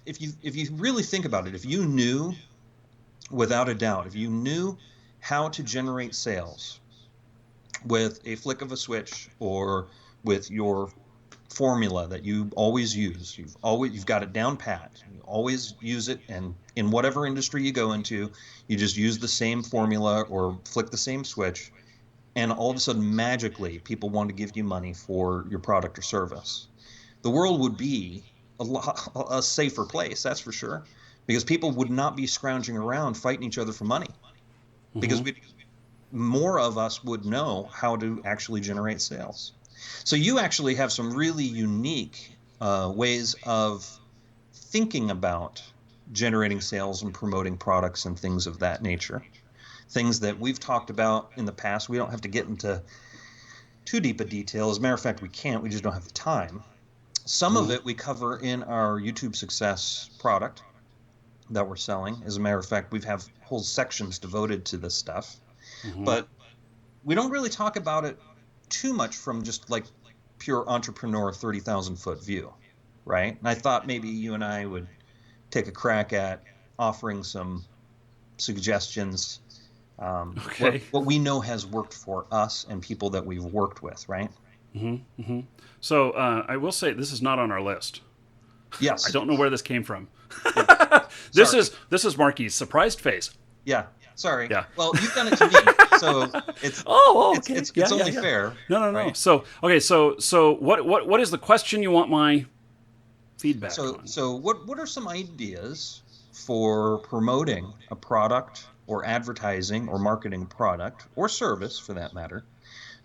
if you really think about it, if you knew, without a doubt, if you knew how to generate sales with a flick of a switch or with your formula that you always use, you've got it down pat, you always use it, and in whatever industry you go into, you just use the same formula or flick the same switch, and all of a sudden magically people want to give you money for your product or service. The world would be a safer place, that's for sure, because people would not be scrounging around fighting each other for money, because more of us would know how to actually generate sales. So you actually have some really unique ways of thinking about generating sales and promoting products and things of that nature. Things that we've talked about in the past. We don't have to get into too deep a detail. As a matter of fact, we can't. We just don't have the time. Some of it we cover in our YouTube Success product that we're selling. As a matter of fact, we have whole sections devoted to this stuff. Mm-hmm. But we don't really talk about it too much from just like pure entrepreneur 30,000 foot view, right? And I thought maybe you and I would take a crack at offering some suggestions, Okay. what we know has worked for us and people that we've worked with, right? So I will say this is not on our list. Yes. I don't know where this came from. Yeah. Sorry. This is Marky's surprised face. Yeah. Sorry. Yeah. Well, you've done it to me, so it's Okay. it's only fair. No. Right? So okay. So what is the question you want my feedback on? So what are some ideas for promoting a product or advertising or marketing a product or service for that matter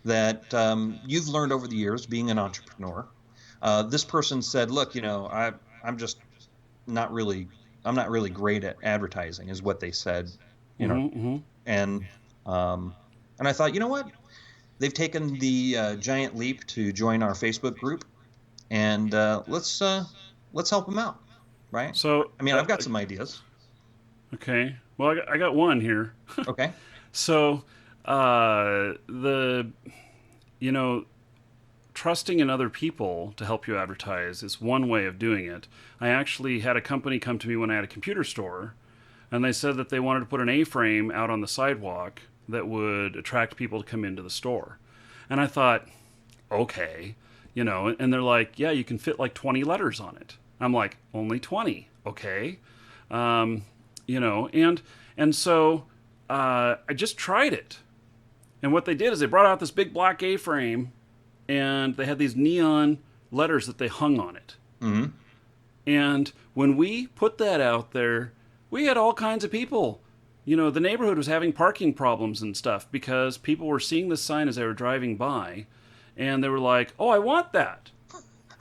that you've learned over the years being an entrepreneur? This person said, look, I'm just not really I'm not really great at advertising is what they said, you know. And and I thought, you know what? They've taken the giant leap to join our Facebook group, and let's help them out, right? So I mean, I've got some ideas. okay. Well, I got one here. Okay. So the you know trusting in other people to help you advertise is one way of doing it. I actually had a company come to me when I had a computer store, and they said that they wanted to put an A-frame out on the sidewalk that would attract people to come into the store. And I thought, okay, and they're like, yeah, you can fit like 20 letters on it. I'm like, only 20, okay. And so I just tried it. And what they did is they brought out this big black A-frame, and they had these neon letters that they hung on it. Mm-hmm. And when we put that out there, we had all kinds of people. The neighborhood was having parking problems and stuff because people were seeing this sign as they were driving by, and they were like, oh, I want that.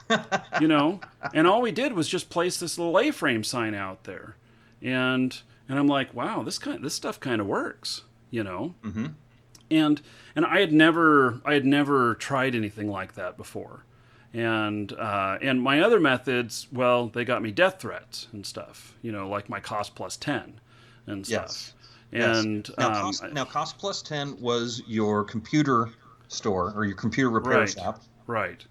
And all we did was just place this little A-frame sign out there. And I'm like, wow, this stuff kind of works, Mm-hmm. And I had never tried anything like that before, and my other methods, well, they got me death threats and stuff, like my cost plus 10 and stuff. Yes. And now, cost plus 10 was your computer store or your computer repair shop, right?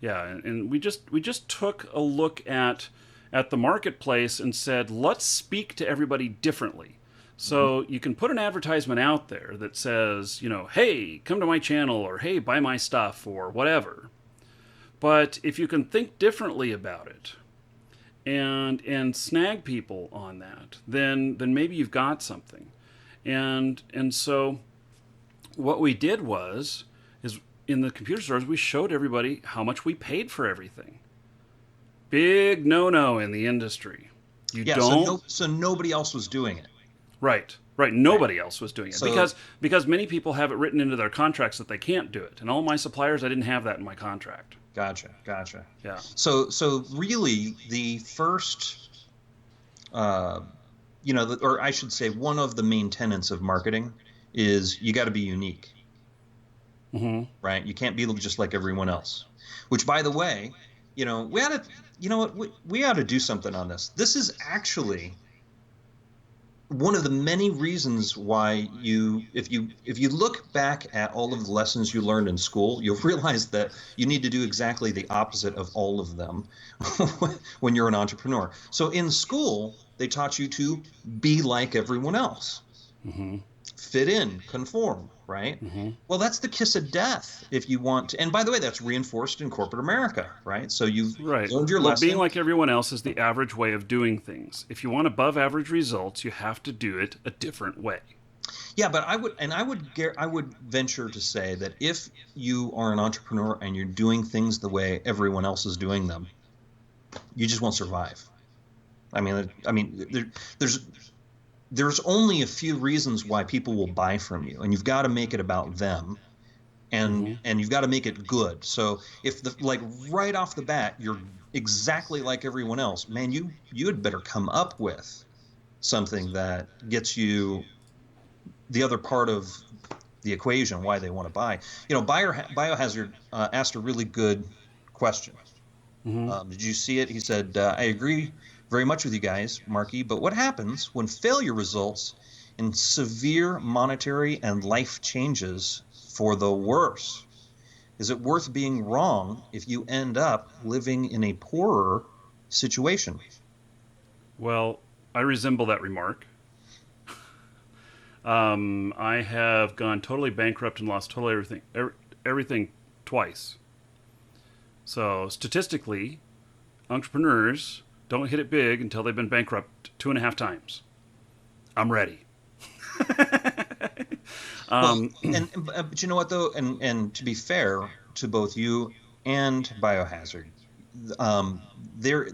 Yeah, and we just took a look at the marketplace and said, let's speak to everybody differently. So you can put an advertisement out there that says, hey, come to my channel, or hey, buy my stuff, or whatever. But if you can think differently about it and snag people on that, then maybe you've got something. And so what we did is in the computer stores, we showed everybody how much we paid for everything. Big no-no in the industry. So nobody else was doing it. Right. Nobody else was doing it because many people have it written into their contracts that they can't do it. And all my suppliers, I didn't have that in my contract. Gotcha. Yeah. So really, the first, or I should say, one of the main tenets of marketing is you got to be unique. Mm-hmm. Right? You can't be just like everyone else. Which, by the way, we ought to, we ought to do something on this. This is actually one of the many reasons why if you look back at all of the lessons you learned in school, you'll realize that you need to do exactly the opposite of all of them when you're an entrepreneur. So in school, they taught you to be like everyone else, fit in, conform, right? Well, that's the kiss of death if you want to. And by the way, that's reinforced in corporate America, right? So you've learned your lesson. Being like everyone else is the average way of doing things. If you want above average results, you have to do it a different way. Yeah, but I would venture to say that if you are an entrepreneur and you're doing things the way everyone else is doing them, you just won't survive. I mean, there's only a few reasons why people will buy from you, and you've got to make it about them, and you've got to make it good. So if right off the bat you're exactly like everyone else, man, you had better come up with something that gets you the other part of the equation why they want to buy. Biohazard asked a really good question. Did you see it? He said, I agree very much with you guys, Marky, but what happens when failure results in severe monetary and life changes for the worse? Is it worth being wrong if you end up living in a poorer situation? Well, I resemble that remark. I have gone totally bankrupt and lost totally everything twice. So statistically, entrepreneurs don't hit it big until they've been bankrupt 2.5 times. I'm ready. But you know what though, and to be fair to both you and Biohazard, there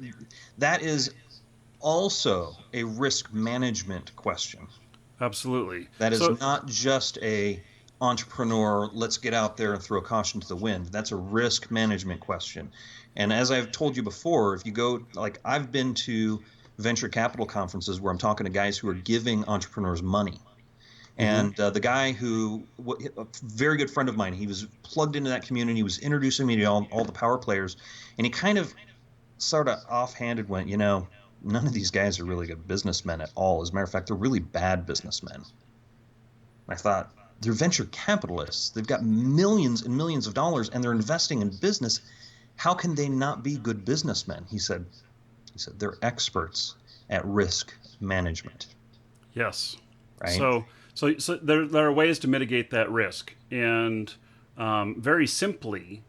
that is also a risk management question. Absolutely. That is So not just a entrepreneur, let's get out there and throw caution to the wind. That's a risk management question. And as I've told you before, if you go, like I've been to venture capital conferences where I'm talking to guys who are giving entrepreneurs money. And the guy who, a very good friend of mine, he was plugged into that community. He was introducing me to all the power players. And he kind of sort of offhanded went, none of these guys are really good businessmen at all. As a matter of fact, they're really bad businessmen. I thought, they're venture capitalists. They've got millions and millions of dollars and they're investing in business. How can they not be good businessmen? He said, they're experts at risk management. yes. Right? So there are ways to mitigate that risk. And very simply,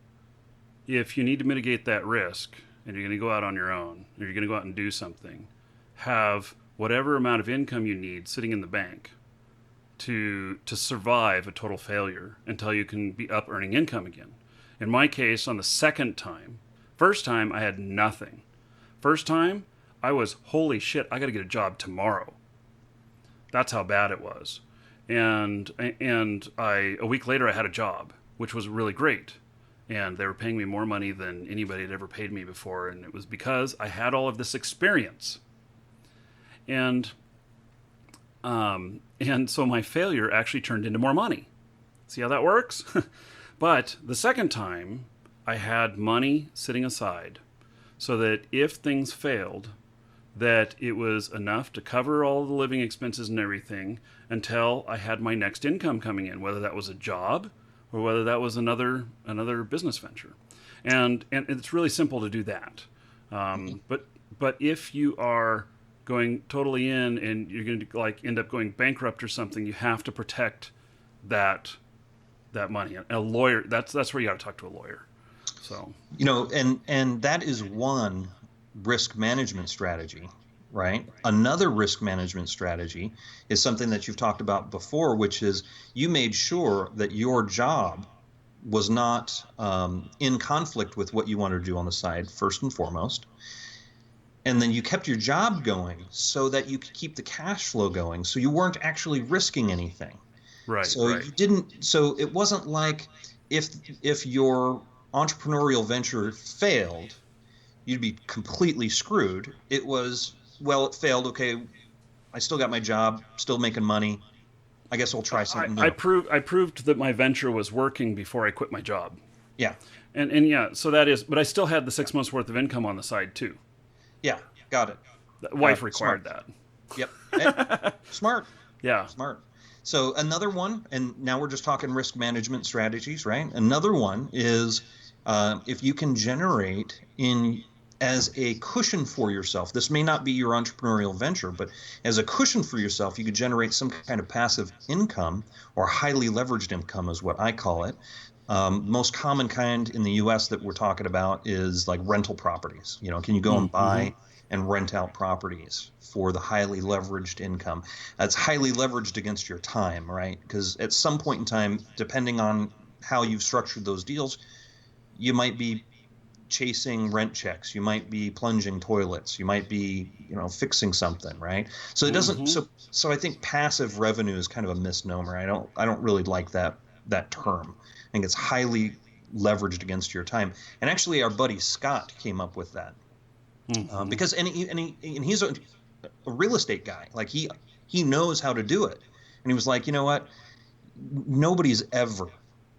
if you need to mitigate that risk and you're going to go out on your own, or you're going to go out and do something, have whatever amount of income you need sitting in the bank to survive a total failure until you can be up earning income again. In my case, on the second time, first time I had nothing. First time I was, holy shit, I got to get a job tomorrow. That's how bad it was. And a week later I had a job, which was really great. And they were paying me more money than anybody had ever paid me before. And it was because I had all of this experience. And so my failure actually turned into more money. See how that works? But the second time, I had money sitting aside so that if things failed, that it was enough to cover all the living expenses and everything until I had my next income coming in, whether that was a job or whether that was another business venture. And it's really simple to do that. But if you are going totally in and you're going to end up going bankrupt or something, you have to protect that money. A lawyer, that's where you got to talk to a lawyer. So and that is one risk management strategy, right? Another risk management strategy is something that you've talked about before, which is you made sure that your job was not in conflict with what you wanted to do on the side, first and foremost. And then you kept your job going so that you could keep the cash flow going. So you weren't actually risking anything. right. So right. you didn't, so it wasn't like if your entrepreneurial venture failed, you'd be completely screwed. It was, well, it failed. Okay, I still got my job, still making money. I guess I'll try something new. I proved that my venture was working before I quit my job. Yeah. And yeah, so that is, but I still had the 6 months worth of income on the side too. Yeah, got it. The wife required that. Yep. Hey, smart. Yeah. Smart. So another one, and now we're just talking risk management strategies, right? Another one is if you can generate as a cushion for yourself. This may not be your entrepreneurial venture, but as a cushion for yourself, you could generate some kind of passive income or highly leveraged income is what I call it. Most common kind in the U.S. that we're talking about is like rental properties. Can you go and buy and rent out properties for the highly leveraged income? That's highly leveraged against your time, right? Because at some point in time, depending on how you've structured those deals, you might be chasing rent checks, you might be plunging toilets, you might be fixing something, right? So it doesn't. So I think passive revenue is kind of a misnomer. I don't really like that term. I think it's highly leveraged against your time. And actually, our buddy Scott came up with that because he's a real estate guy. Like he knows how to do it. And he was like, you know what? Nobody's ever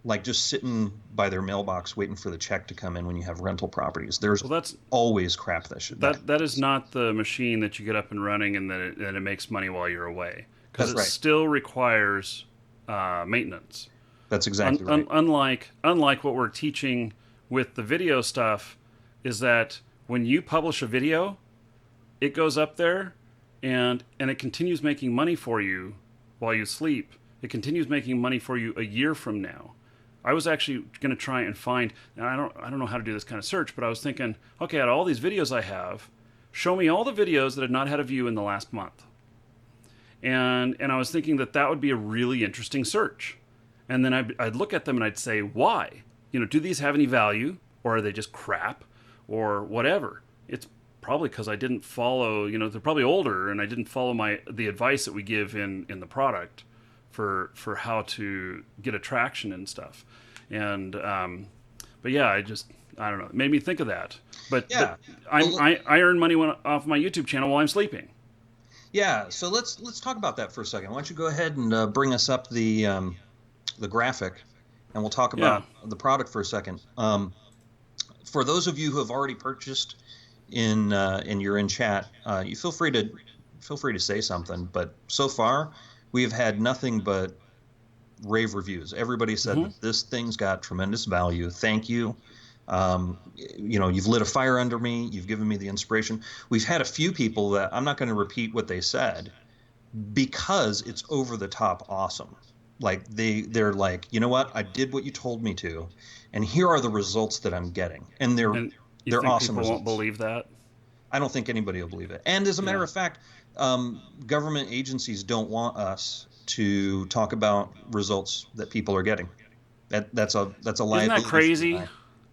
like just sitting by their mailbox waiting for the check to come in when you have rental properties. There's always crap that is not the machine that you get up and running and then it makes money while you're away, because it still requires maintenance. That's exactly right. Unlike what we're teaching with the video stuff, is that when you publish a video, it goes up there and it continues making money for you while you sleep. It continues making money for you a year from now. I was actually going to try and find, and I don't know how to do this kind of search, but I was thinking, okay, out of all these videos I have, show me all the videos that had not had a view in the last month. And I was thinking that would be a really interesting search. And then I'd look at them and I'd say, why? Do these have any value, or are they just crap, or whatever? It's probably because I didn't follow, they're probably older, and I didn't follow the advice that we give in the product for how to get attraction and stuff. And but yeah, I don't know. It made me think of that. But yeah, I earn money off my YouTube channel while I'm sleeping. Yeah, so let's talk about that for a second. Why don't you go ahead and bring us up the graphic, and we'll talk about the product for a second. For those of you who have already purchased and you're in chat, you feel free to say something. But so far, we have had nothing but rave reviews. Everybody said that this thing's got tremendous value. Thank you. You've lit a fire under me. You've given me the inspiration. We've had a few people that I'm not going to repeat what they said because it's over the top awesome. Like they're like, you know what? I did what you told me to, and here are the results that I'm getting. And they're awesome people results. Won't believe that? I don't think anybody will believe it. And as a matter of fact, government agencies don't want us to talk about results that people are getting. That's a liability. Isn't that crazy?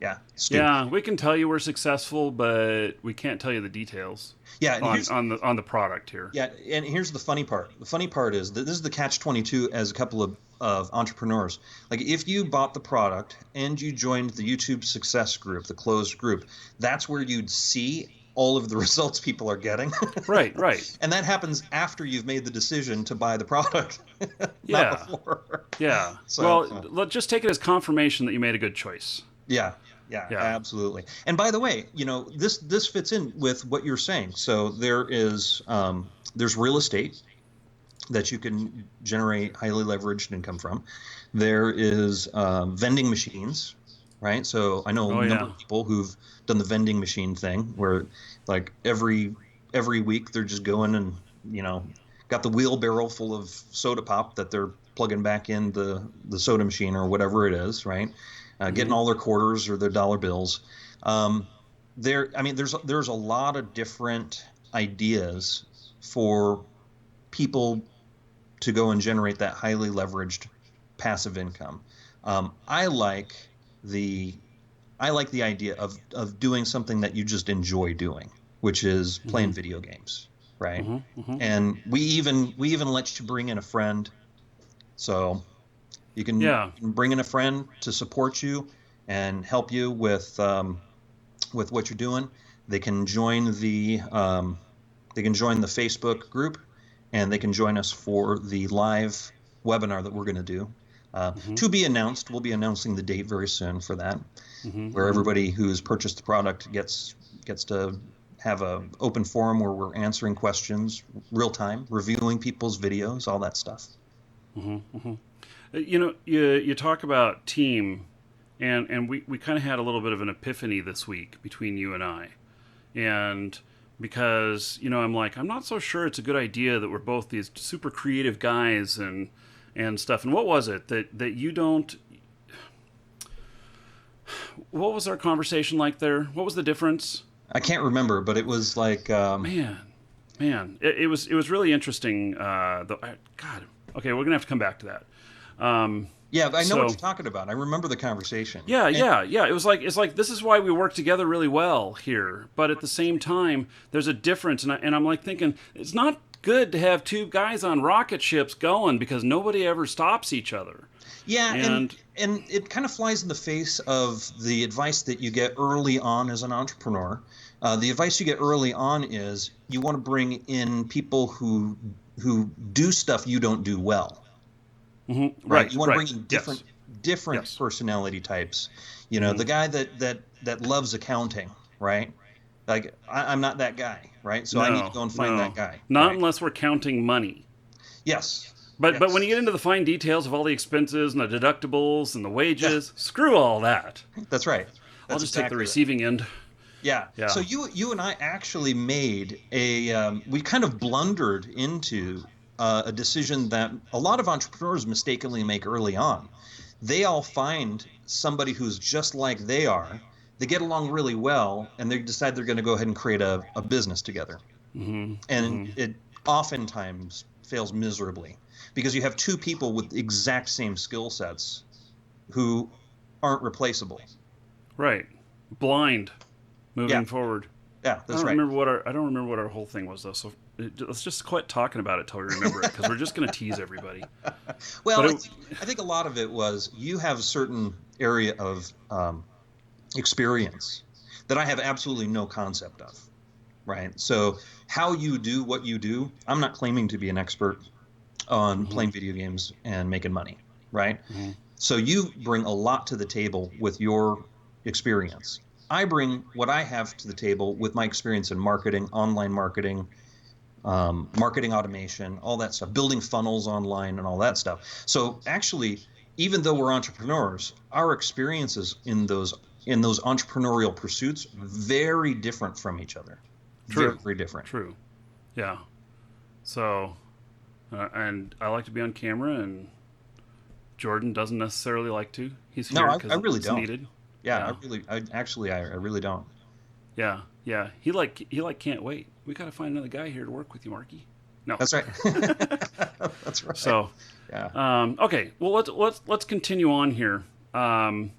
Yeah. Stupid. Yeah, we can tell you we're successful, but we can't tell you the details. Yeah, and on the product here. Yeah, and here's the funny part. The funny part is that this is the catch-22 as a couple of entrepreneurs. Like, if you bought the product and you joined the YouTube Success Group, the closed group, that's where you'd see all of the results people are getting. Right. And that happens after you've made the decision to buy the product. Not before. Yeah. So, let's just take it as confirmation that you made a good choice. Yeah, absolutely. And by the way, this fits in with what you're saying. So there's real estate that you can generate highly leveraged income from. There is vending machines, right? So I know a number of people who've done the vending machine thing where like every week they're just going and, got the wheelbarrow full of soda pop that they're plugging back in the soda machine or whatever it is, right? Getting all their quarters or their dollar bills. There's a lot of different ideas for people to go and generate that highly leveraged passive income. I like the idea of doing something that you just enjoy doing, which is playing video games, right? And we even let you bring in a friend, so you can bring in a friend to support you and help you with what you're doing. They can join the Facebook group, and they can join us for the live webinar that we're going to do. To be announced. We'll be announcing the date very soon for that, where everybody who's purchased the product gets to have an open forum where we're answering questions real time, reviewing people's videos, all that stuff. You talk about team, and we kind of had a little bit of an epiphany this week between you and I. And because, I'm like, I'm not so sure it's a good idea that we're both these super creative guys and stuff. And what was it that you don't... What was our conversation like there? What was the difference? I can't remember, but it was like... Man. It was really interesting. God. Okay, we're going to have to come back to that. Yeah, but I know what you're talking about. I remember the conversation. Yeah. It's like this is why we work together really well here. But at the same time, there's a difference, and I'm like thinking it's not good to have two guys on rocket ships going because nobody ever stops each other. Yeah, and it kind of flies in the face of the advice that you get early on as an entrepreneur. The advice you get early on is you want to bring in people who do stuff you don't do well. Right. You want to bring in different personality types. The guy that loves accounting, right? Like I'm not that guy, right? So I need to go and find that guy. Not unless we're counting money. Yes. But when you get into the fine details of all the expenses and the deductibles and the wages, screw all that. That's right. I'll just take the receiving end. Yeah. So you and I actually made we kind of blundered into a decision that a lot of entrepreneurs mistakenly make early on. they all find somebody who's just like they are. They get along really well, and they decide they're going to go ahead and create a business together. Mm-hmm. And Mm-hmm. it oftentimes fails miserably because you have two people with the exact same skill sets who aren't replaceable. Right. Blind. Yeah, Moving forward. yeah, I that's don't right. remember what our whole thing was though. So let's just quit talking about it till we remember it, because we're just going to tease everybody. But Well, I think a lot of it was you have a certain area of experience that I have absolutely no concept of, right? So how you do what you do, I'm not claiming to be an expert on Mm-hmm. playing video games and making money, right? Mm-hmm. So you bring a lot to the table with your experience. I bring what I have to the table with my experience in marketing, online marketing, marketing automation, all that stuff, building funnels online and all that stuff. So actually, even though we're entrepreneurs, our experiences in those entrepreneurial pursuits very different from each other. Very, True. very different. True. Yeah. So, and I like to be on camera, and Jordan doesn't necessarily like to. He's No, here I because really it's don't. needed. Yeah, Yeah. I really don't. Yeah. Yeah. He can't wait. We got to find another guy here to work with you, Marky. No. That's right. That's right. So, Yeah. okay. Well, let's continue on here. And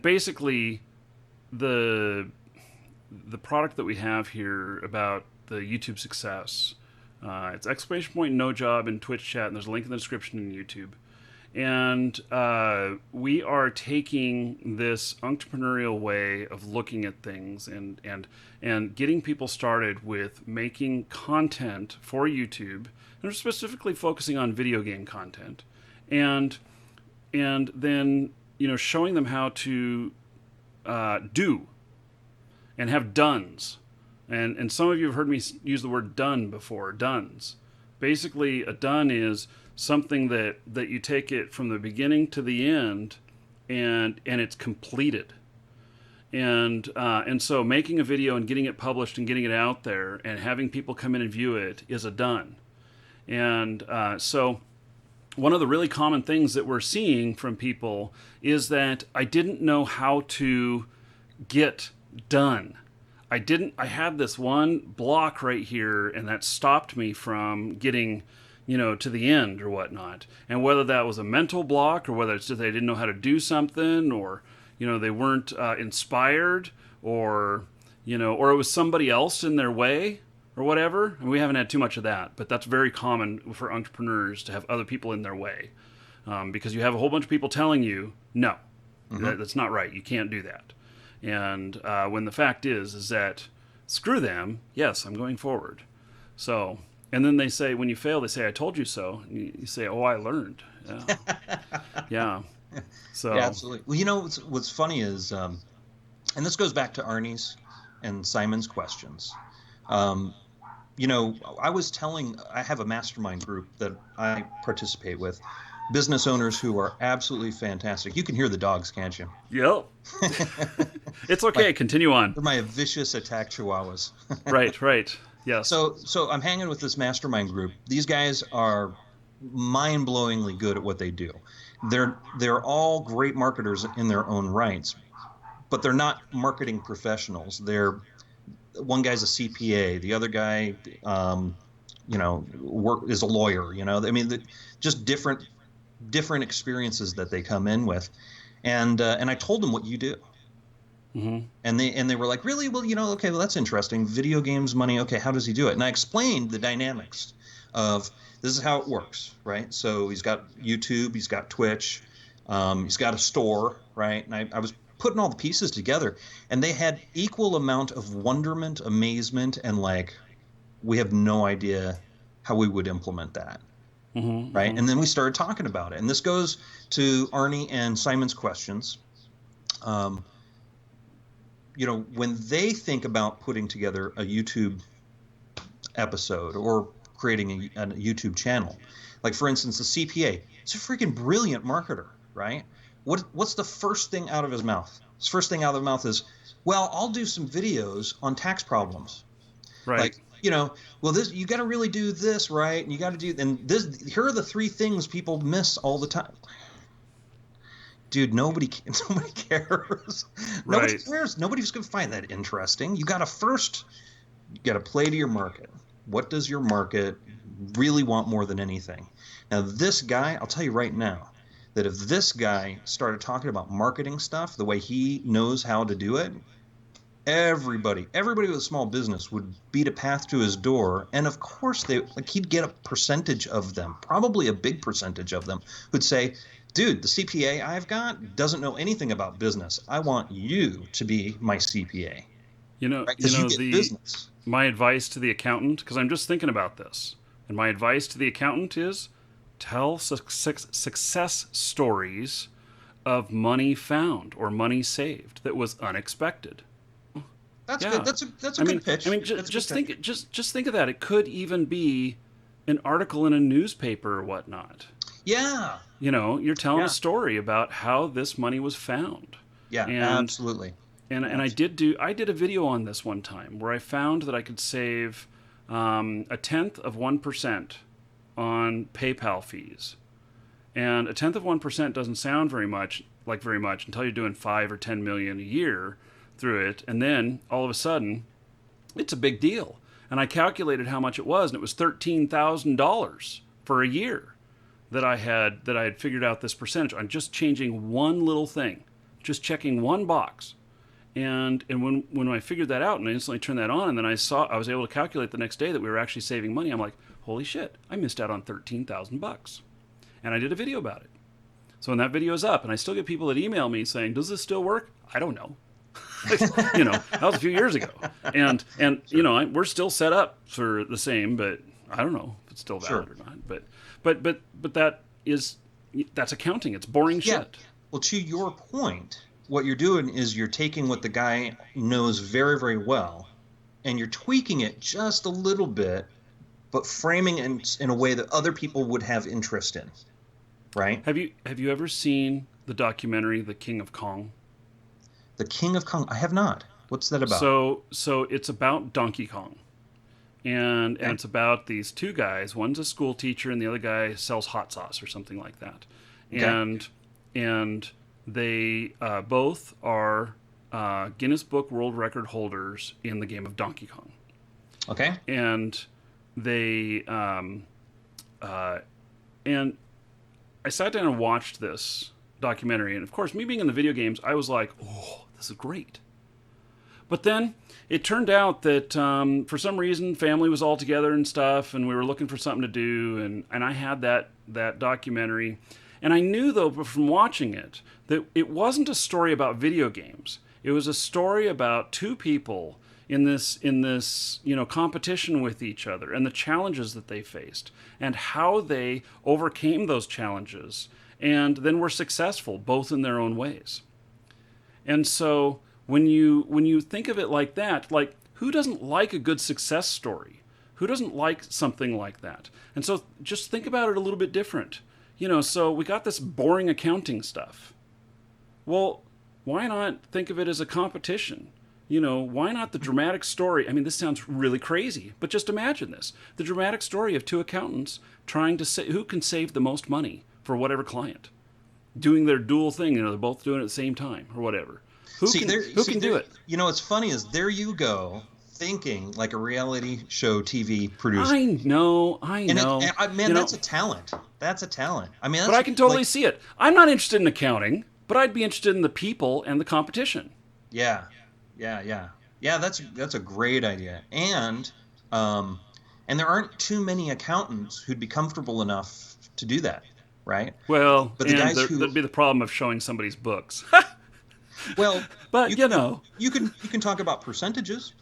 basically, the product that we have here about the YouTube success. It's exclamation point no job in Twitch chat, and there's a link in the description in YouTube. And we are taking this entrepreneurial way of looking at things and getting people started with making content for YouTube, and we're specifically focusing on video game content, and then showing them how to do and have dones. And some of you have heard me use the word done before, dones. Basically, a done is something that you take it from the beginning to the end, and it's completed. And so making a video and getting it published and getting it out there and having people come in and view it is a done. And so one of the really common things that we're seeing from people is that I didn't know how to get done. I had this one block right here, and that stopped me from getting, to the end or whatnot. And whether that was a mental block, or whether it's just they didn't know how to do something, or, they weren't inspired, or it was somebody else in their way or whatever. And we haven't had too much of that, but that's very common for entrepreneurs to have other people in their way, because you have a whole bunch of people telling you, no, that's not right. You can't do that. And when the fact is that screw them, yes, I'm going forward. So, and then they say, when you fail, they say, I told you so. And you say, oh, I learned. Yeah. Yeah. So, Yeah, absolutely. Well, what's funny is, and this goes back to Arnie's and Simon's questions. I have a mastermind group that I participate with, business owners who are absolutely fantastic. You can hear the dogs, can't you? yep. It's okay. Continue on. They're my vicious attack chihuahuas. Right. Yes. So I'm hanging with this mastermind group. These guys are mind-blowingly good at what they do. They're all great marketers in their own rights, but they're not marketing professionals. One guy's a CPA, the other guy, is a lawyer. I mean, just different experiences that they come in with, and I told them what you do. Mm-hmm. And they were like, really? Well, okay, well, that's interesting. Video games, money. Okay, how does he do it? And I explained the dynamics of this is how it works, right? So he's got YouTube, he's got Twitch, he's got a store, right? And I was putting all the pieces together, and they had equal amount of wonderment, amazement, and like, we have no idea how we would implement that. Mm-hmm, right? mm-hmm. And then we started talking about it. And this goes to Arnie and Simon's questions. When they think about putting together a YouTube episode or creating a YouTube channel, like for instance, the CPA, it's a freaking brilliant marketer, right? What's the first thing out of his mouth? His first thing out of his mouth is, well, I'll do some videos on tax problems. Right. Like, well, this, you got to really do this, right? And you got to do, and this, here are the three things people miss all the time. dude, nobody nobody cares. Nobody Right. cares. Nobody's going to find that interesting. You got to play to your market. What does your market really want more than anything? Now, this guy, I'll tell you right now, that if this guy started talking about marketing stuff the way he knows how to do it, everybody with a small business would beat a path to his door, and of course he'd get a percentage of them, probably a big percentage of them, who'd say, dude, the CPA I've got doesn't know anything about business. I want you to be my CPA, right? You Because you know get the business. my advice to the accountant, because I'm just thinking about this, and my advice to the accountant is tell success stories of money found or money saved that was unexpected. That's Yeah, good. That's a good pitch. That's a just good pitch. just think of that. It could even be an article in a newspaper or whatnot. Yeah, You're telling a yeah, story about how this money was found, yeah, and absolutely. and I did a video on this one time where I found that I could save a tenth of 1% on PayPal fees, and a tenth of 1% doesn't sound very much until you're doing 5 or 10 million a year through it, and then all of a sudden, it's a big deal. And I calculated how much it was, and it was $13,000 for a year that I had figured out this percentage on just changing one little thing, just checking one box. And when I figured that out and I instantly turned that on, and then I was able to calculate the next day that we were actually saving money. I'm like, holy shit, I missed out on $13,000, and I did a video about it. So when that video is up, and I still get people that email me saying, does this still work? I don't know. That was a few years ago, and Sure. we're still set up for the same, but I don't know if it's still valid Sure. or not. But that's accounting. It's boring Yeah. shit. Well, to your point, what you're doing is you're taking what the guy knows very, very well, and you're tweaking it just a little bit, but framing it in a way that other people would have interest in, right? Have you ever seen the documentary The King of Kong? The King of Kong. I have not. What's that about? So it's about Donkey Kong, and Okay. it's about these two guys. One's a school teacher, and the other guy sells hot sauce or something like that. Okay. And they both are Guinness Book World Record holders in the game of Donkey Kong. Okay. And they and I sat down and watched this documentary, and of course, me being in the video games, I was like, "Oh, this is great." But then it turned out that for some reason, family was all together and stuff, and we were looking for something to do, and I had that documentary, and I knew though from watching it that it wasn't a story about video games. It was a story about two people in this competition with each other and the challenges that they faced and how they overcame those challenges and then were successful both in their own ways. And so when you think of it like that, like who doesn't like a good success story? Who doesn't like something like that? And so just think about it a little bit different. So we got this boring accounting stuff. Well, why not think of it as a competition? Why not the dramatic story? I mean, this sounds really crazy, but just imagine this. The dramatic story of two accountants trying to say who can save the most money for whatever client. Doing their dual thing, they're both doing it at the same time or whatever. Who can do it? What's funny is there you go, thinking like a reality show TV producer. I know. Man, that's a talent. That's a talent. I mean, but I can totally see it. I'm not interested in accounting, but I'd be interested in the people and the competition. Yeah. That's a great idea, and there aren't too many accountants who'd be comfortable enough to do that, right? Well, But the guys there'd be the problem of showing somebody's books. Well, but you can talk about percentages.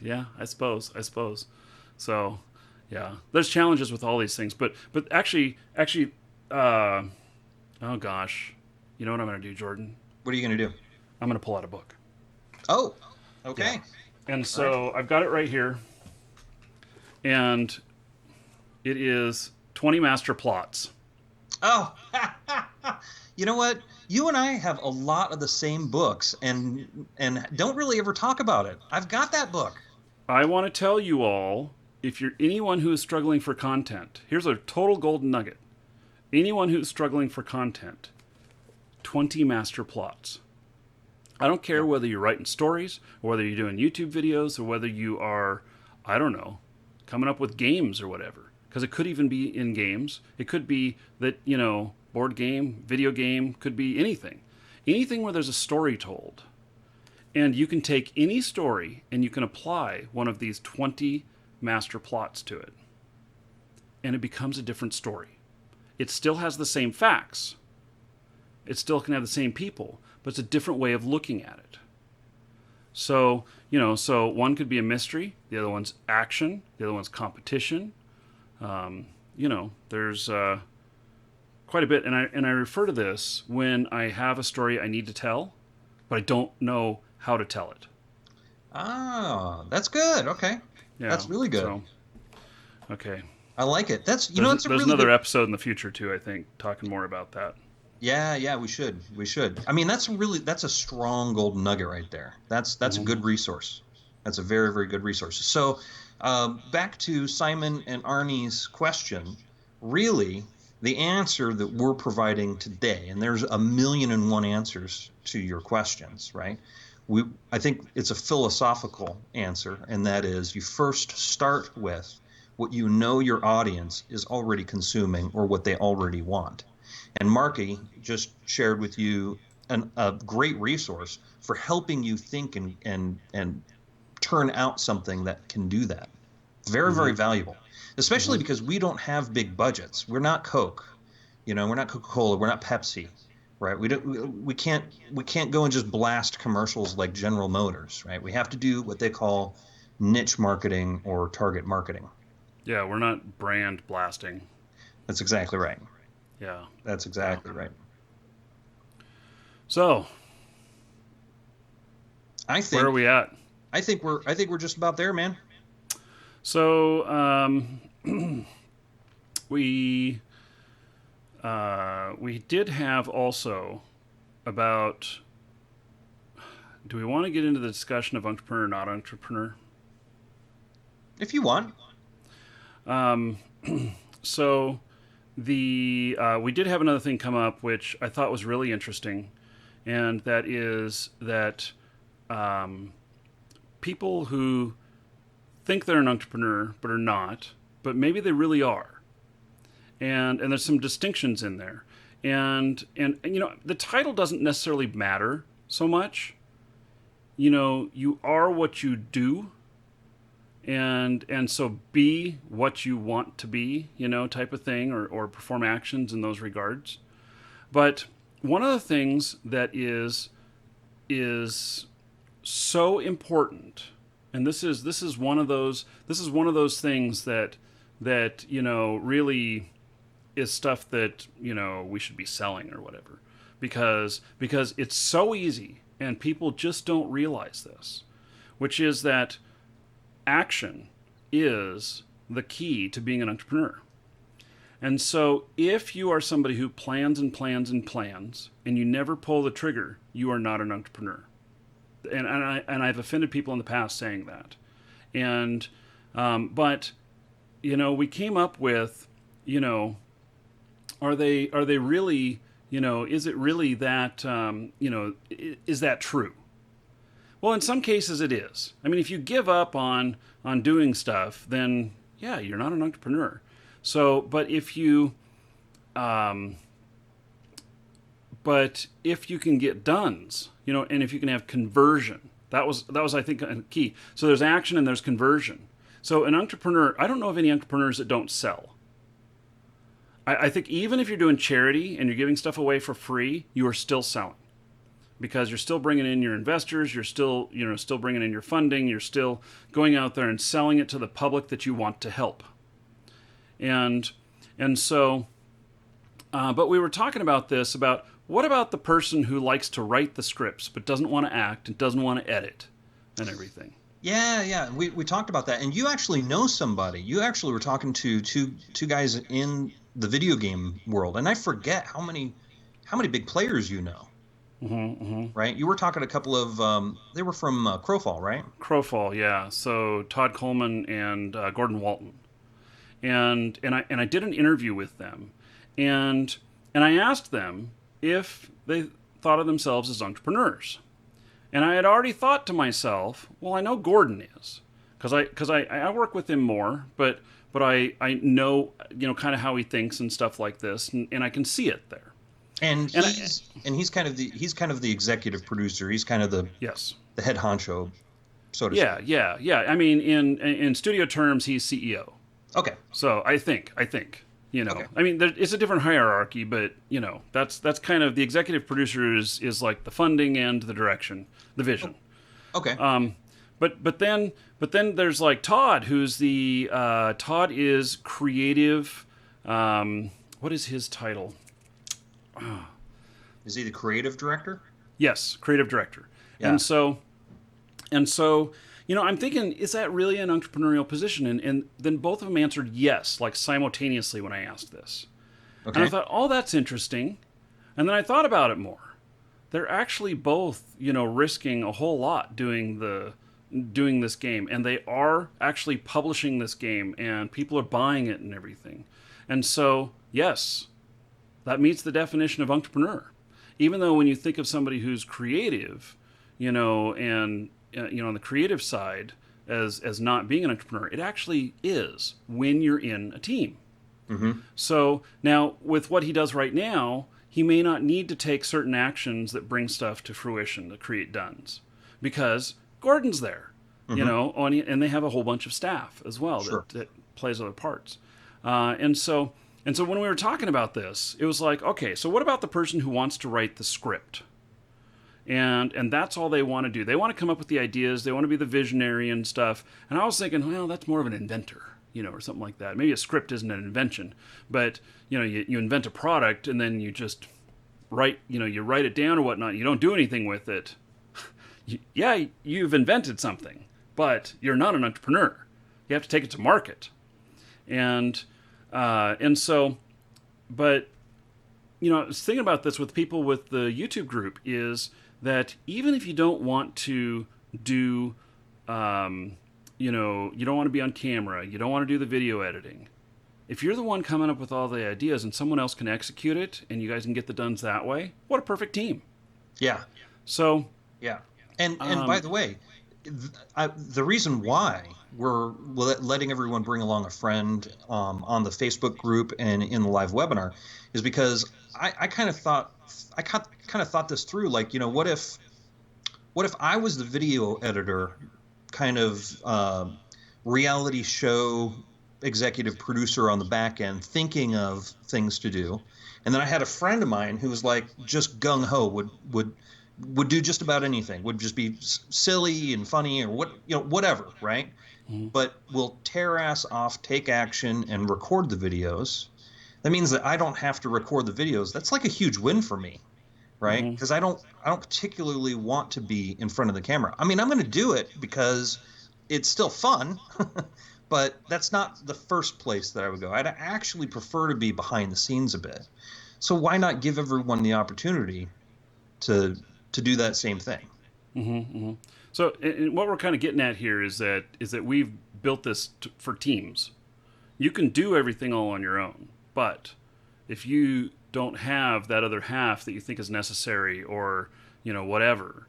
Yeah, I suppose. So, yeah, there's challenges with all these things, but actually, oh gosh, you know what I'm going to do, Jordan? What are you going to do? I'm going to pull out a book. Oh, okay. Yeah. And so I've got it right here, and it is 20 Master Plots. Oh, you know what? You and I have a lot of the same books, and don't really ever talk about it. I've got that book. I want to tell you all, if you're anyone who is struggling for content, here's a total golden nugget. Anyone who's struggling for content, 20 master plots. I don't care whether you're writing stories, or whether you're doing YouTube videos, or whether you are, I don't know, coming up with games or whatever. Because it could even be in games. It could be that, board game, video game, could be anything. Anything where there's a story told. And you can take any story and you can apply one of these 20 master plots to it. And it becomes a different story. It still has the same facts. It still can have the same people, but it's a different way of looking at it. So, so one could be a mystery, the other one's action, the other one's competition. There's quite a bit, and I refer to this when I have a story I need to tell, but I don't know how to tell it. Ah, that's good. Okay, Yeah, that's really good. So, okay, I like it. That's there's that's a really another good... episode in the future too. I think talking more about that. Yeah, we should. I mean, that's a strong golden nugget right there. That's a good resource. That's a very, very good resource. So, back to Simon and Arnie's question. Really, the answer that we're providing today, and there's 1,000,001 answers to your questions, right? I think it's a philosophical answer, and that is you first start with what you know your audience is already consuming or what they already want. And Marky just shared with you a great resource for helping you think and turn out something that can do that. Very, very valuable, especially because we don't have big budgets. We're not Coke, we're not Coca-Cola, we're not Pepsi, right? We can't go and just blast commercials like General Motors, right? We have to do what they call niche marketing or target marketing. Yeah, we're not brand blasting. That's exactly right. Yeah. That's exactly right. So, where are we at? I think we're just about there, man. So, we did have also about. Do we want to get into the discussion of entrepreneur, not entrepreneur? If you want. So. We did have another thing come up which I thought was really interesting, and that is that people who think they're an entrepreneur but are not, but maybe they really are, and there's some distinctions in there, and the title doesn't necessarily matter so much. You are what you do. And so be what you want to be, type of thing, or perform actions in those regards. But one of the things that is so important, and this is one of those things that really is stuff that we should be selling or whatever, because it's so easy and people just don't realize this, which is that action is the key to being an entrepreneur. And so if you are somebody who plans and plans and plans and you never pull the trigger, you are not an entrepreneur. And I've offended people in the past saying that. And but we came up with, are they really, is it really that is that true? Well, in some cases it is. I mean, if you give up on doing stuff, then yeah, you're not an entrepreneur. So, but if you can get dones, and if you can have conversion, that was I think key. So there's action and there's conversion. So an entrepreneur, I don't know of any entrepreneurs that don't sell. I think even if you're doing charity and you're giving stuff away for free, you are still selling. Because you're still bringing in your investors, you're still, still bringing in your funding, you're still going out there and selling it to the public that you want to help. And so, but we were talking about this, about what about the person who likes to write the scripts but doesn't want to act and doesn't want to edit and everything? Yeah. We talked about that. And you actually know somebody. You actually were talking to two guys in the video game world. And I forget how many big players you know. Right? You were talking to a couple of, they were from Crowfall, right? Crowfall, yeah. So Todd Coleman and Gordon Walton. And I did an interview with them. And I asked them if they thought of themselves as entrepreneurs. And I had already thought to myself, well, I know Gordon is, because I work with him more, but I know, kind of how he thinks and stuff like this, and I can see it there. And he's kind of the executive producer. He's kind of the head honcho, so to speak. Yeah. I mean, in studio terms, he's CEO. Okay. So I think. Okay. I mean, it's a different hierarchy, but that's kind of the executive producer is like the funding and the direction, the vision. Okay. But then there's like Todd, who's the Todd is creative. What is his title? Is he the creative director? Yes, creative director. Yeah. And so, I'm thinking, is that really an entrepreneurial position? And then both of them answered yes, like simultaneously when I asked this. Okay. And I thought, oh, that's interesting. And then I thought about it more. They're actually both, risking a whole lot doing this game, and they are actually publishing this game, and people are buying it and everything. And so, yes, that meets the definition of entrepreneur. Even though when you think of somebody who's creative, and on the creative side as not being an entrepreneur, it actually is when you're in a team. Mm-hmm. So now with what he does right now, he may not need to take certain actions that bring stuff to fruition, to create dones, because Gordon's there, mm-hmm. And they have a whole bunch of staff as well that plays other parts. And so when we were talking about this, it was like, okay, so what about the person who wants to write the script? And that's all they want to do. They want to come up with the ideas. They want to be the visionary and stuff. And I was thinking, well, that's more of an inventor, or something like that. Maybe a script isn't an invention, but you invent a product and then you just write, you write it down or whatnot. You don't do anything with it. Yeah, you've invented something, but you're not an entrepreneur. You have to take it to market. And so, but, I was thinking about this with people with the YouTube group is that even if you don't want to do, you don't want to be on camera, you don't want to do the video editing. If you're the one coming up with all the ideas and someone else can execute it and you guys can get the dones that way, what a perfect team. Yeah. So. Yeah. And by the way, the reason why we're letting everyone bring along a friend on the Facebook group and in the live webinar is because I kind of thought this through. Like, what if I was the video editor, kind of reality show executive producer on the back end, thinking of things to do, and then I had a friend of mine who was like just gung ho, would do just about anything, would just be silly and funny or whatever, right? Mm-hmm. But will tear ass off, take action, and record the videos. That means that I don't have to record the videos. That's like a huge win for me, right? Because I don't particularly want to be in front of the camera. I mean, I'm going to do it because it's still fun, but that's not the first place that I would go. I'd actually prefer to be behind the scenes a bit. So why not give everyone the opportunity to do that same thing? Mm-hmm, mm-hmm. So and what we're kind of getting at here is that we've built this for teams. You can do everything all on your own, but if you don't have that other half that you think is necessary or, whatever,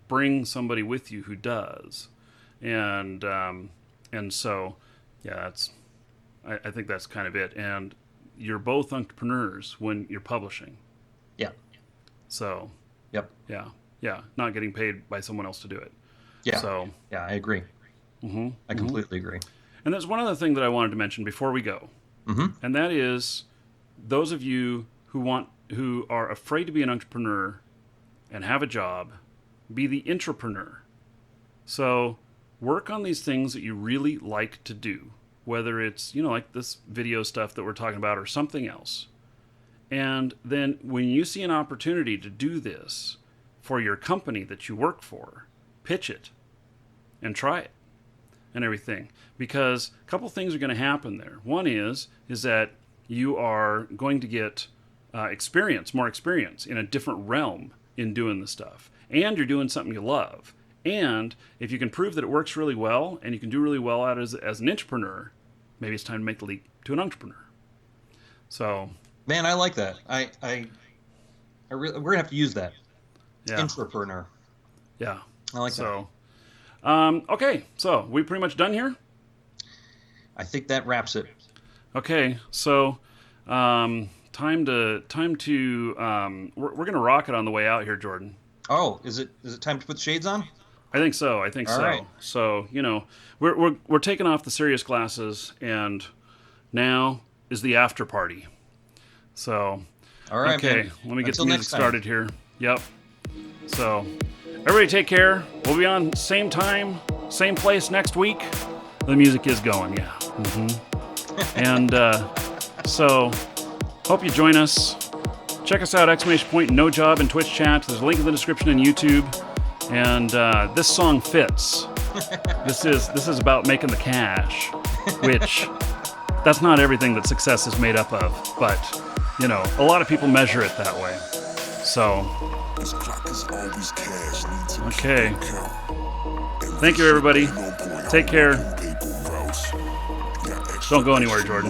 bring somebody with you who does. And so, yeah, I think that's kind of it. And you're both entrepreneurs when you're publishing. Yeah. So. Yep. Yeah. Not getting paid by someone else to do it. Yeah. So. Yeah, I agree. Mm-hmm. I completely agree. And there's one other thing that I wanted to mention before we go. Mm-hmm. And that is those of you who are afraid to be an entrepreneur and have a job, be the intrapreneur. So work on these things that you really like to do, whether it's, like this video stuff that we're talking about or something else. And then when you see an opportunity to do this for your company that you work for, pitch it and try it and everything. Because a couple things are going to happen there. One is that you are going to get more experience in a different realm in doing the stuff. And you're doing something you love. And if you can prove that it works really well and you can do really well at it as an entrepreneur, maybe it's time to make the leap to an entrepreneur. So... Man, I like that. I We're gonna have to use that. Yeah. Entrepreneur. Yeah. I like that. So, okay. So we pretty much done here? I think that wraps it. Okay. So, time to we're gonna rock it on the way out here, Jordan. Oh, is it time to put shades on? I think so. I think All so. right. So, we're taking off the serious glasses, and now is the after party. So, All right. okay, man. let me get Until the music next time. started here. Yep. So, everybody take care. We'll be on same time, same place next week. The music is going, yeah. And so, hope you join us. Check us out, !No Job and Twitch chat. There's a link in the description on YouTube. And this song fits. This is about making the cash, which that's not everything that success is made up of. But a lot of people measure it that way. So, This clock is always cash. Need to okay. keep on count. Thank you, everybody. No point Take care. having paper routes. Got extra Don't go anywhere, Jordan.